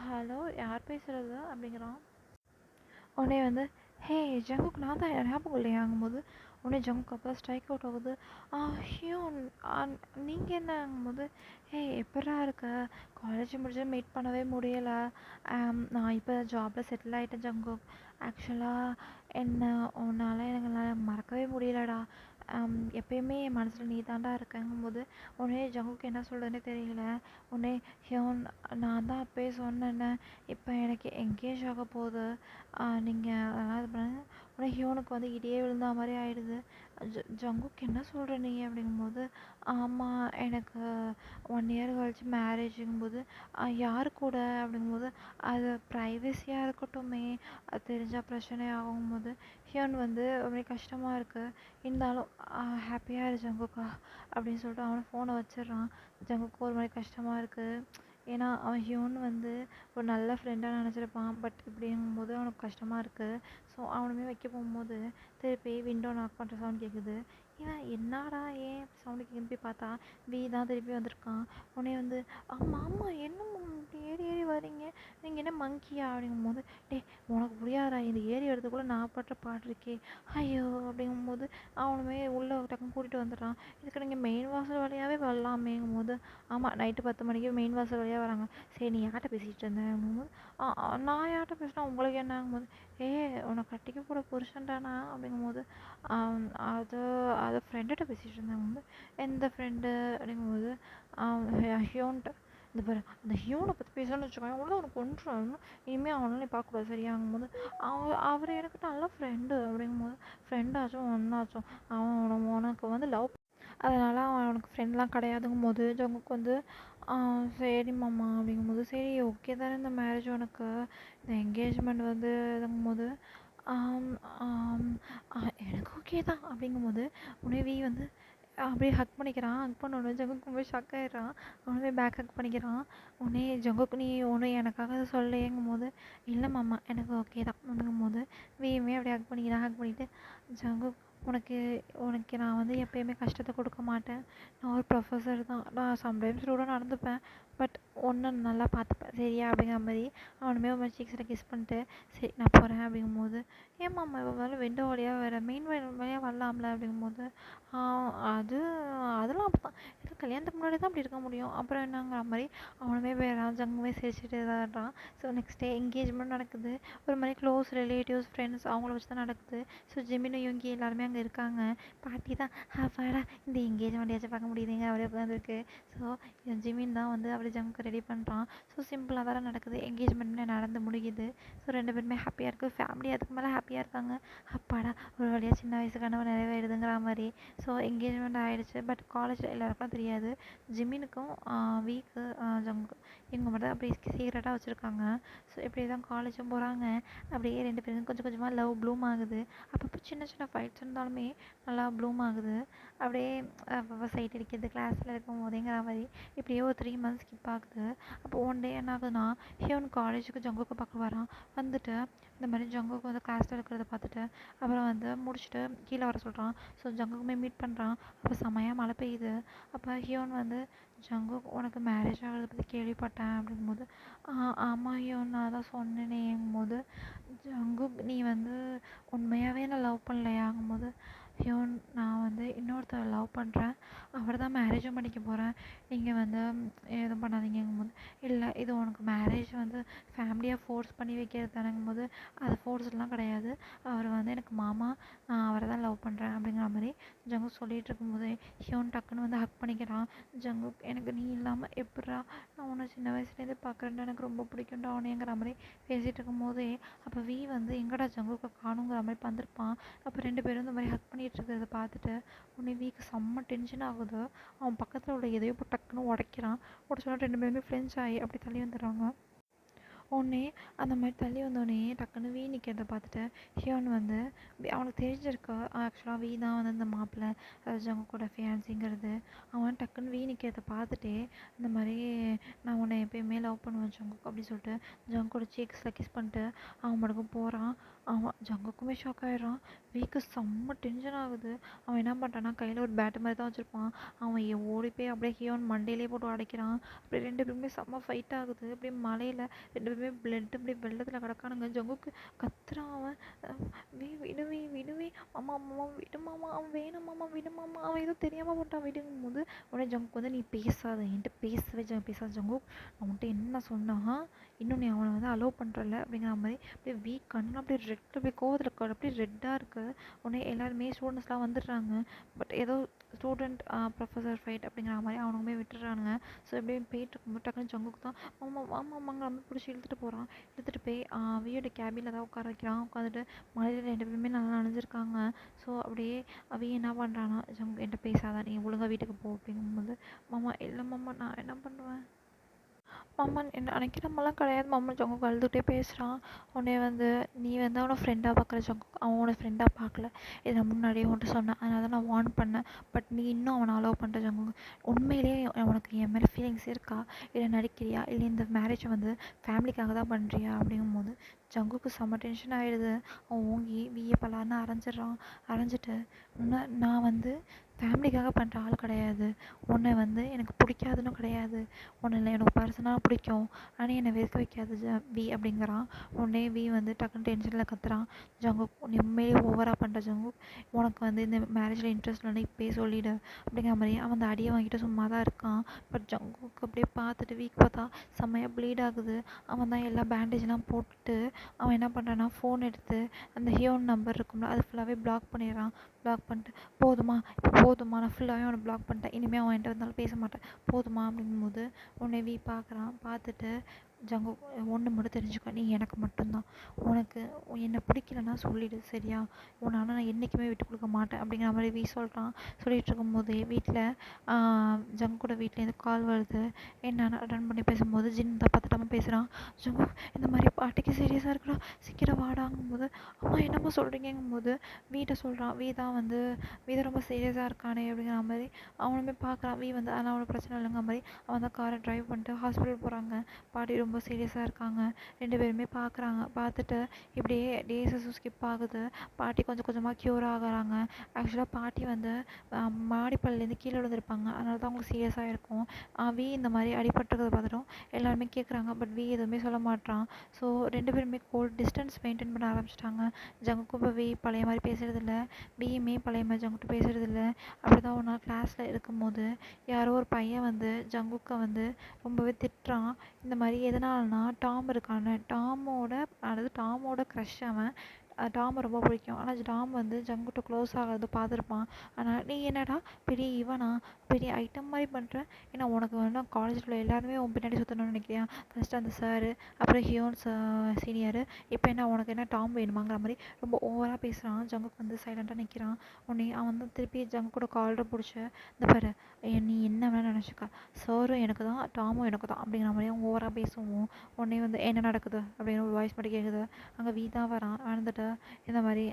ஹலோ யார் பேசுகிறது அப்படிங்கிறான். உடனே வந்து ஹே ஜங்குக் நான் தான் ஞாபகம் இல்லையாங்கும்போது உடனே ஜங்குக் அப்போ ஸ்ட்ரைக் அவுட் ஆகுது. ஹியூன் நீங்கள் என்னங்கும்போது எப்படா இருக்க, காலேஜ் முடிஞ்சு மீட் பண்ணவே முடியலை. நான் இப்போ ஜாபில் செட்டில் ஆகிட்டேன் ஜங்குக். ஆக்சுவலாக என்ன உன்னால் எனக்கு மறக்கவே முடியலடா. எப்பயுமே என் மனசில் நீ தாண்டா இருக்கங்கும்போது உடனே ஜங்குக்கு என்ன சொல்கிறதுனே தெரியல. உடனே ஹியோன் நான் தான் அப்போயே சொன்னேன்னே இப்போ எனக்கு என்கேஜ் ஆக போகுது. நீங்கள் அதெல்லாம் இது பண்ணுங்க. உடனே ஹியோனுக்கு வந்து இடியே விழுந்தா மாதிரி ஆயிடுது. ஜங்குக்கு என்ன சொல்கிற நீ அப்படிங்கும்போது ஆமாம் எனக்கு 1 இயர் கழிச்சு மேரேஜுங்கும்போது யார் கூட அப்படிங்கும்போது அது ப்ரைவசியாக இருக்கட்டுமே, அது தெரிஞ்சால் பிரச்சனை ஆகும்போது ஹியோன் வந்து ரொம்ப கஷ்டமாக இருக்குது. இருந்தாலும் ஹாப்பியாக இரு ஜங்குக்கா அப்படின்னு சொல்லிட்டு அவனை ஃபோனை வச்சிடுறான். ஜங்குக்கு ஒரு மாதிரி கஷ்டமாக இருக்குது. ஏன்னா அவன் ஹியோன் வந்து ஒரு நல்ல ஃப்ரெண்டாக நினச்சிருப்பான். பட் இப்படிங்கும்போது அவனுக்கு கஷ்டமாக இருக்குது. ஸோ அவனுமே வைக்க போகும்போது திருப்பி விண்டோ நாக் பண்ணுற சவுண்ட் கேட்குது. இவன் என்னடா ஏன் சவுண்டு கேட்குன்னு போய் பார்த்தா தான் திருப்பி வந்திருக்கான். உடனே வந்து ஆமாம் ஆமாம் என்ன இப்படி ஏறி ஏறி வரீங்க, நீங்கள் என்ன மங்கியா அப்படிங்கும்போது உனக்கு புரியாதா இந்த ஏறி இடத்துக்குள்ளே நான் படுற பாடு இருக்கே ஐயோ அப்படிங்கும்போது அவனுமே உள்ளே டக்குன்னு கூட்டிகிட்டு வந்துடுறான். இதுக்கு நீங்கள் மெயின் வாசல் வழியாகவே வரலாமேங்கும்போது ஆமாம் நைட்டு 10 மணிக்கு மெயின் வாசல் வழியாக வராங்க. சரி நீ யார்கிட்ட பேசிகிட்டு இருந்தேன் அப்படிங்கும்போது நான் யார்கிட்ட பேசினா உங்களுக்கு என்னங்கும்போது உன்னை கட்டிக்க கூட புருஷன்டானா அப்படிங்கும்போது அது அது ஃப்ரெண்டுகிட்ட பேசிகிட்டு இருந்தாங்க. எந்த ஃப்ரெண்டு அப்படிங்கும்போது ஹியோன்ட்ட இந்த பாரு அந்த ஹியோனை பற்றி பேசணும்னு வச்சுக்கோங்க உள்ள அவனுக்கு கொன்றும். இனிமேல் அவனால நீ பார்க்கக்கூடாது சரியாகும்போது அவர் எனக்கு நல்ல ஃப்ரெண்டு அப்படிங்கும்போது ஃப்ரெண்டாச்சும் ஒன்றாச்சும் அவன் உனக்கு வந்து லவ் அதனால் அவன் அவனுக்கு ஃப்ரெண்ட்லாம் கிடையாதுங்கும்போது ஜங்குக்கு வந்து சரி மாமா அப்படிங்கும்போது சரி ஓகே தானே இந்த மேரேஜ் உனக்கு இந்த என்கேஜ்மெண்ட் வந்து இதுங்கும்போது எனக்கு ஓகே தான் அப்படிங்கும்போது உடனே வந்து அப்படியே ஹக் பண்ணிக்கிறான். ஹக் பண்ண உடனே ஜங்குக்கு ரொம்ப ஷாக் ஆகிடுறான். உடனே பேக் ஹக் பண்ணிக்கிறான். உடனே ஜங்குக்கு நீ ஒன்று எனக்காக சொல்லேங்கும்போது இல்லை மாமா எனக்கு ஓகே தான் அப்படிங்கும்போது வீயுமே அப்படியே ஹக் பண்ணிக்கிறான். ஹக் பண்ணிவிட்டு ஜங்குக் உனக்கு உனக்கு நான் வந்து எப்பயுமே கஷ்டத்தை கொடுக்க மாட்டேன். நான் ஒரு ப்ரொஃபஸர் தான். நான் சம்டைம்ஸ் ரூடாக நடந்துப்பேன். பட் ஒன்று நல்லா பார்த்துப்பேன் சரியா அப்படிங்கிற மாதிரி அவனுமே ஒரு மாதிரி சீக்ஸில் கிஸ் பண்ணிட்டு சரி நான் போகிறேன் அப்படிங்கும்போது ஏமாம்மா இவன் வேறு விண்டோ வழியாக வேறு மெயின் வழியாக வரலாம்ல அப்படிங்கும்போது அது அதெல்லாம் அப்படி தான் இது கல்யாணத்துக்கு முன்னாடி தான் அப்படி இருக்க முடியும் அப்புறம் என்னங்கிற மாதிரி அவனுமே வேறான் ஜங்குமே சிரிச்சுட்டு இதாகிறான். ஸோ நெக்ஸ்ட் டே என்கேஜ்மெண்ட் நடக்குது. ஒரு மாதிரி க்ளோஸ் ரிலேட்டிவ்ஸ் ஃப்ரெண்ட்ஸ் அவங்கள வச்சு தான் நடக்குது. ஸோ ஜிமினும் இவங்க எல்லாருமே அங்கே இருக்காங்க. பாட்டி தான் அப்பாடா இந்த என்கேஜ்மெண்ட்டையாச்சும் பார்க்க முடியுதுங்க அப்படியே உட்காந்துருக்கு. ஸோ ஜிமின் தான் வந்து அப்படி ஜங்குக்கு ரெடி பண்ணுறான். ஸோ சிம்பிளாக வேறு நடக்குது. என்கேஜ்மெண்ட்னு நடந்து முடியுது. ஸோ 2 பேருமே ஹாப்பியாக இருக்குது. ஃபேமிலி அதுக்கு மேலே ஹாப்பியாக இருக்காங்க. அப்பாடா ஒரு வழியாக சின்ன வயசு கனவு நிறைவேறுதுங்கிற மாதிரி. ஸோ என்கேஜ்மெண்ட் ஆகிடுச்சு. பட் காலேஜில் எல்லாருக்கும் தெரியாது. ஜிமினுக்கும் வீக்கு ஜங்கு இவங்க மட்டும் அப்படியே சீக்ரெட்டாக வச்சுருக்காங்க. ஸோ இப்படி தான் காலேஜும் போகிறாங்க. அப்படியே 2 பேருக்கும் கொஞ்சம் கொஞ்சமாக லவ் ப்ளூம் ஆகுது. அப்பப்போ சின்ன சின்ன ஃபைட்ஸ் இருந்தாலுமே நல்லா ப்ளூம் ஆகுது. அப்படியே அப்பப்போ சைட் அடிக்கிறது கிளாஸில் இருக்கும் போதேங்கிற மாதிரி இப்படியே ஒரு 3 மந்த்ஸ் ஸ்கிப் ஆகுது. அப்போ ஒன் டே என்ன ஆகுதுன்னா ஹியோன் காலேஜுக்கு ஜங்குக்கை பார்க்க வரான். வந்துட்டு இந்த மாதிரி ஜங்குக்கு வந்து கிளாஸில் இருக்கிறத பார்த்துட்டு அப்புறம் வந்து முடிச்சுட்டு கீழே வர சொல்கிறான். ஸோ ஜங்குக்குமே மீட் பண்ணுறான். அப்போ செமையாக மழை பெய்யுது. அப்போ ஹியோன் வந்து ஜங்குக் உனக்கு மேரேஜ் ஆகிறத பற்றி கேள்விப்பட்டேன் அப்படிங்கும்போது ஆமாம் ஹியோன் நான் தான் சொன்னேனேங்கும்போது ஜங்குக் நீ வந்து உண்மையாகவே நான் லவ் பண்ணலையாங்கும்போது ஹியோன் நான் வந்து இன்னொருத்தரை லவ் பண்ணுறேன். அவர் தான் மேரேஜும் பண்ணிக்க போகிறேன். நீங்கள் வந்து எதுவும் பண்ணாதீங்கும்போது இல்லை இது உனக்கு மேரேஜ் வந்து ஃபேமிலியாக ஃபோர்ஸ் பண்ணி வைக்கிறது தானேங்கும்போது அது ஃபோர்ஸ்லாம் கிடையாது. அவர் வந்து எனக்கு மாமா நான் அவரை தான் லவ் பண்ணுறேன் அப்படிங்கிற மாதிரி ஜங்குக் சொல்லிகிட்டு இருக்கும்போதே ஹியோன் டக்குன்னு வந்து ஹக் பண்ணிக்கிறான். ஜங்குக் எனக்கு நீ இல்லாமல் எப்பட்றா நான் உன்னை சின்ன வயசுலேருந்தே பார்க்குறேன்டா எனக்கு ரொம்ப பிடிக்கும்டா அவனேங்கிற மாதிரி பேசிகிட்டு இருக்கும்போதே அப்போ வி வந்து எங்கடா ஜங்குக்கை காணுங்கிற மாதிரி வந்திருப்பான். அப்போ 2 பேரும் இந்த மாதிரி ஹக் பண்ணிகிட்டு இருக்கிறத பார்த்துட்டு உடனே வீக்கு செம்ம டென்ஷன் ஆகுது. அவன் பக்கத்தில் உள்ள எதையோ போய் டக்குன்னு உடைக்கிறான். உடச்சோன்னா 2 பேருமே ஃப்ரெண்ட்ஸ் ஆகி அப்படி தள்ளி வந்துடுறாங்க. உடனே அந்த மாதிரி தள்ளி வந்தோடனே டக்குன்னு வி நிற்கிறத பார்த்துட்டு ஹியோன் வந்து அவனுக்கு தெரிஞ்சிருக்கா ஆக்சுவலாக வி தான் வந்து இந்த மாப்பிள்ளை ஜங்கு கூட ஃபியான்சிங்கிறது. அவன் டக்குன்னு வி நிற்கிறத பார்த்துட்டே இந்த மாதிரி நான் உன்னை எப்பயுமே லவ் பண்ணுவேன் ஜங்குக் அப்படின்னு சொல்லிட்டு ஜங்கோட சீக்ஸில் கிஸ் பண்ணிட்டு அவன் மட்டும் போகிறான். அவன் ஜங்குக்குமே ஷாக் ஆகிடுறான். வீக்கு செம்ம டென்ஷன் ஆகுது. அவன் என்ன பண்ணுறான்னா கையில் ஒரு பேட்டு மாதிரி தான் வச்சுருப்பான். அவன் ஓடி போய் அப்படியே ஹியோன் மண்டையிலே போட்டு உடைக்கிறான். அப்படியே 2 பேருமே செம்ம ஃபைட் ஆகுது. அப்படியே மலையில் 2 பேருமே பிளட் அப்படியே வெள்ளத்தில் கிடக்கானுங்க. ஜங்குக்கு கத்துறான் அவன் விடுவே விடுவே மாமா மாமா விடு மாமா அவன் வேணும் மாமா விடு மாமா அவன் எதுவும் தெரியாமல் போட்டான் விடுங்கும் போது உடனே ஜங்குக்கு வந்து நீ பேசாத என்கிட்ட பேசவே பேசாத ஜங்குக் நான் உன்கிட்ட என்ன சொன்னா இன்னும் நீ அவனை வந்து அலோவ் பண்ணுறல அப்படிங்கிற மாதிரி அப்படியே வீக் கண்ணு அப்படியே ரெட் அப்படியே கோவத்தில் அப்படியே ரெட்டாக இருக்குது. உடனே எல்லாருமே ஸ்டூடெண்ட்ஸ்லாம் வந்துடுறாங்க. பட் ஏதோ ஸ்டூடெண்ட் ப்ரொஃபஸர் ஃபைட் அப்படிங்கிற மாதிரி அவனுக்குமே விட்டுறானுங்க. ஸோ இப்படியே போயிட்டு இருக்கும்போது டக்குன்னு ஜங்குக்கு தான் மாமாங்கிற மாதிரி பிடிச்சி இழுத்துட்டு போகிறான். இழுத்துட்டு போய் வியோட கேபினில் தான் உட்கார வைக்கிறான். உட்காந்துட்டு மழையில் 2 பேருமே நல்லா நனைஞ்சிருக்காங்க. ஸோ அப்படியே அவி என்ன பண்ணுறான்னா என்கிட்ட பேசாத நீ ஒழுங்காக வீட்டுக்கு போ அப்படிங்கும்போது மாமா இல்லை மாமா நான் என்ன பண்ணுவேன் மாமா என்ன அன்னைக்கு நம்மலாம் கிடையாது மாமா ஜங்குக் அழுதுகிட்டே பேசுகிறான். உடனே வந்து நீ வந்து அவனை ஃப்ரெண்டாக பார்க்குற ஜங்குக் அவன் உன்னை ஃப்ரெண்டாக பார்க்கல இதை நான் முன்னாடியே உன்ட்டு சொன்னேன் அதனால தான் நான் வார்ன் பண்ணேன். பட் நீ இன்னும் அவனை அலோவ் பண்ணுற ஜங்குக் உண்மையிலேயே உனக்கு என் மேலே ஃபீலிங்ஸ் இருக்கா இல்லை நடிக்கிறியா இல்லை இந்த மேரேஜை வந்து ஃபேமிலிக்காக தான் பண்ணுறியா அப்படிங்கும்போது ஜங்குக்கு செம்ம டென்ஷன் ஆகிடுது. அவன் ஓங்கி விஏ பலான்னு அரைஞ்சிட்றான். அரைஞ்சிட்டு நான் வந்து ஃபேமிலிக்காக பண்ணுற ஆள் கிடையாது. உன்னை வந்து எனக்கு பிடிக்காதுன்னு கிடையாது. உன்னை இல்லை எனக்கு பர்சனலாக பிடிக்கும் ஆனால் என்னை வெறுக்க வைக்காது வி அப்படிங்கிறான். உடனே வி வந்து டக்குன்னு டென்ஷனில் கத்துறான். ஜங்குக் நீ உண்மையிலேயே ஓவராக பண்ணுற ஜங்குக் உனக்கு வந்து இந்த மேரேஜில் இன்ட்ரெஸ்ட் இல்லைன்னு இப்போயே சொல்லிவிடு அப்படிங்கிற மாதிரி அவன் அந்த அடியை வாங்கிட்டு சும்மா தான் இருக்கான். பட் ஜங்குக் அப்படியே பார்த்துட்டு வீக் பார்த்தா செம்மையாக ப்ளீட் ஆகுது. அவன் தான் எல்லா பேண்டேஜ்லாம் போட்டுட்டு அவன் என்ன பண்ணுறான்னா ஃபோன் எடுத்து அந்த ஹியோன் நம்பர் இருக்கும்ல அது ஃபுல்லாகவே பிளாக் பண்ணிடுறான். பிளாக் பண்ணிட்டு போதுமா இப்போ போதுமா நான் ஃபுல்லாகவே அவனை பிளாக் பண்ணிட்டேன் இனிமேல் அவன் என்கிட்ட வந்தாலும் பேச மாட்டேன் போதுமா அப்படிங்கும்போது உன்னை வி பார்க்குறான். பார்த்துட்டு ஜங்குக் ஒன்று மட்டும் தெரிஞ்சுக்க நீ எனக்கு மட்டும்தான். உனக்கு என்னை பிடிக்கலன்னா சொல்லிவிடு சரியா உன்னால் நான் என்றைக்குமே விட்டு கொடுக்க மாட்டேன் அப்படிங்கிற மாதிரி வி சொல்கிறான். சொல்லிகிட்டு இருக்கும்போதே வீட்டில் ஜங்குக்கோட வீட்டிலேருந்து கால் வருது. என்னன்னு அட்டன் பண்ணி பேசும்போது ஜின் தான் பார்த்துட்டாம பேசுகிறான். ஜங்குக் இந்த மாதிரி பாட்டிக்கு சீரியஸாக இருக்குடா சீக்கிரம் வாடாங்கும்போது அம்மா என்னம்மா சொல்கிறீங்கும்போது வீட்டை சொல்கிறான். வீ தான் வந்து வீ தான் ரொம்ப சீரியஸாக இருக்கானே அப்படிங்கிற மாதிரி அவனுமே பார்க்குறான். வீ வந்து அதெல்லாம் அவனுக்கு பிரச்சனை இல்லைங்கிற மாதிரி அவன் தான் காரை ட்ரைவ் பண்ணிட்டு ஹாஸ்பிட்டல் போகிறாங்க. பாட்டி ரொம்ப சீரியஸாக இருக்காங்க. 2 பேருமே பார்க்குறாங்க. பார்த்துட்டு இப்படியே டேஸஸும் ஸ்கிப் ஆகுது. பாட்டி கொஞ்சம் கொஞ்சமாக க்யூர் ஆகுறாங்க. ஆக்சுவலாக பாட்டி வந்து மாடிப்பள்ளிலேருந்து கீழே விழுந்திருப்பாங்க. அதனால தான் அவங்களுக்கு சீரியஸாக இருக்கும். வி இந்த மாதிரி அடிபட்டுருக்கிறத பார்த்துட்டோம் எல்லாருமே கேட்குறாங்க. பட் வி எதுவுமே சொல்ல மாட்டான். ஸோ 2 பேருமே டிஸ்டன்ஸ் மெயின்டைன் பண்ண ஆரம்பிச்சிட்டாங்க. ஜங்குக்கும் இப்போ வி பழைய மாதிரி பேசுகிறதில்ல. வியுமே பழைய மாதிரி ஜங்குட்டு பேசுகிறதில்ல. அப்படி தான் ஒரு நாள் கிளாஸில் இருக்கும்போது யாரோ ஒரு பையன் வந்து ஜங்குக்கை வந்து ரொம்பவே திட்டுறான். இந்த மாதிரி எதனாலனா டாம் இருக்கான டாமோட க்ரஷ் அவன் டாமை ரொம்ப பிடிக்கும். ஆனால் டாம் வந்து ஜங்குகிட்ட க்ளோஸ் ஆகிறது பார்த்துருப்பான். ஆனால் நீ என்னடா பெரிய இவனா, பெரிய ஐட்டம் மாதிரி பண்ணுற, ஏன்னா உனக்கு வேணா காலேஜில் உள்ள எல்லாருமே உன் பின்னாடி சுற்றணும்னு நினைக்கிறியா, ஃபஸ்ட்டு அந்த சாரு, அப்புறம் ஹியோன் சீனியரு, இப்போ என்ன உனக்கு என்ன டாம் வேணுமாங்கிற மாதிரி ரொம்ப ஓவராக பேசுகிறான். ஜங்குக்கு வந்து சைலண்ட்டாக நிற்கிறான். உடனே அவன் வந்து திருப்பி ஜங்குக்கூட காலரை பிடிச்சி, இந்த பாரு நீ என்ன வேணால் நினச்சிக்க, சாரும் எனக்கு தான் டாமும் எனக்கு தான் அப்படிங்கிற மாதிரி அவன் ஓவராக பேசுவோம். உடனே வந்து என்ன நடக்குது அப்படின்னு ஒரு வாய்ஸ் மட்டும் கேட்குது. அங்கே தான் வரான். வந்துட்டு இந்த மாதிரி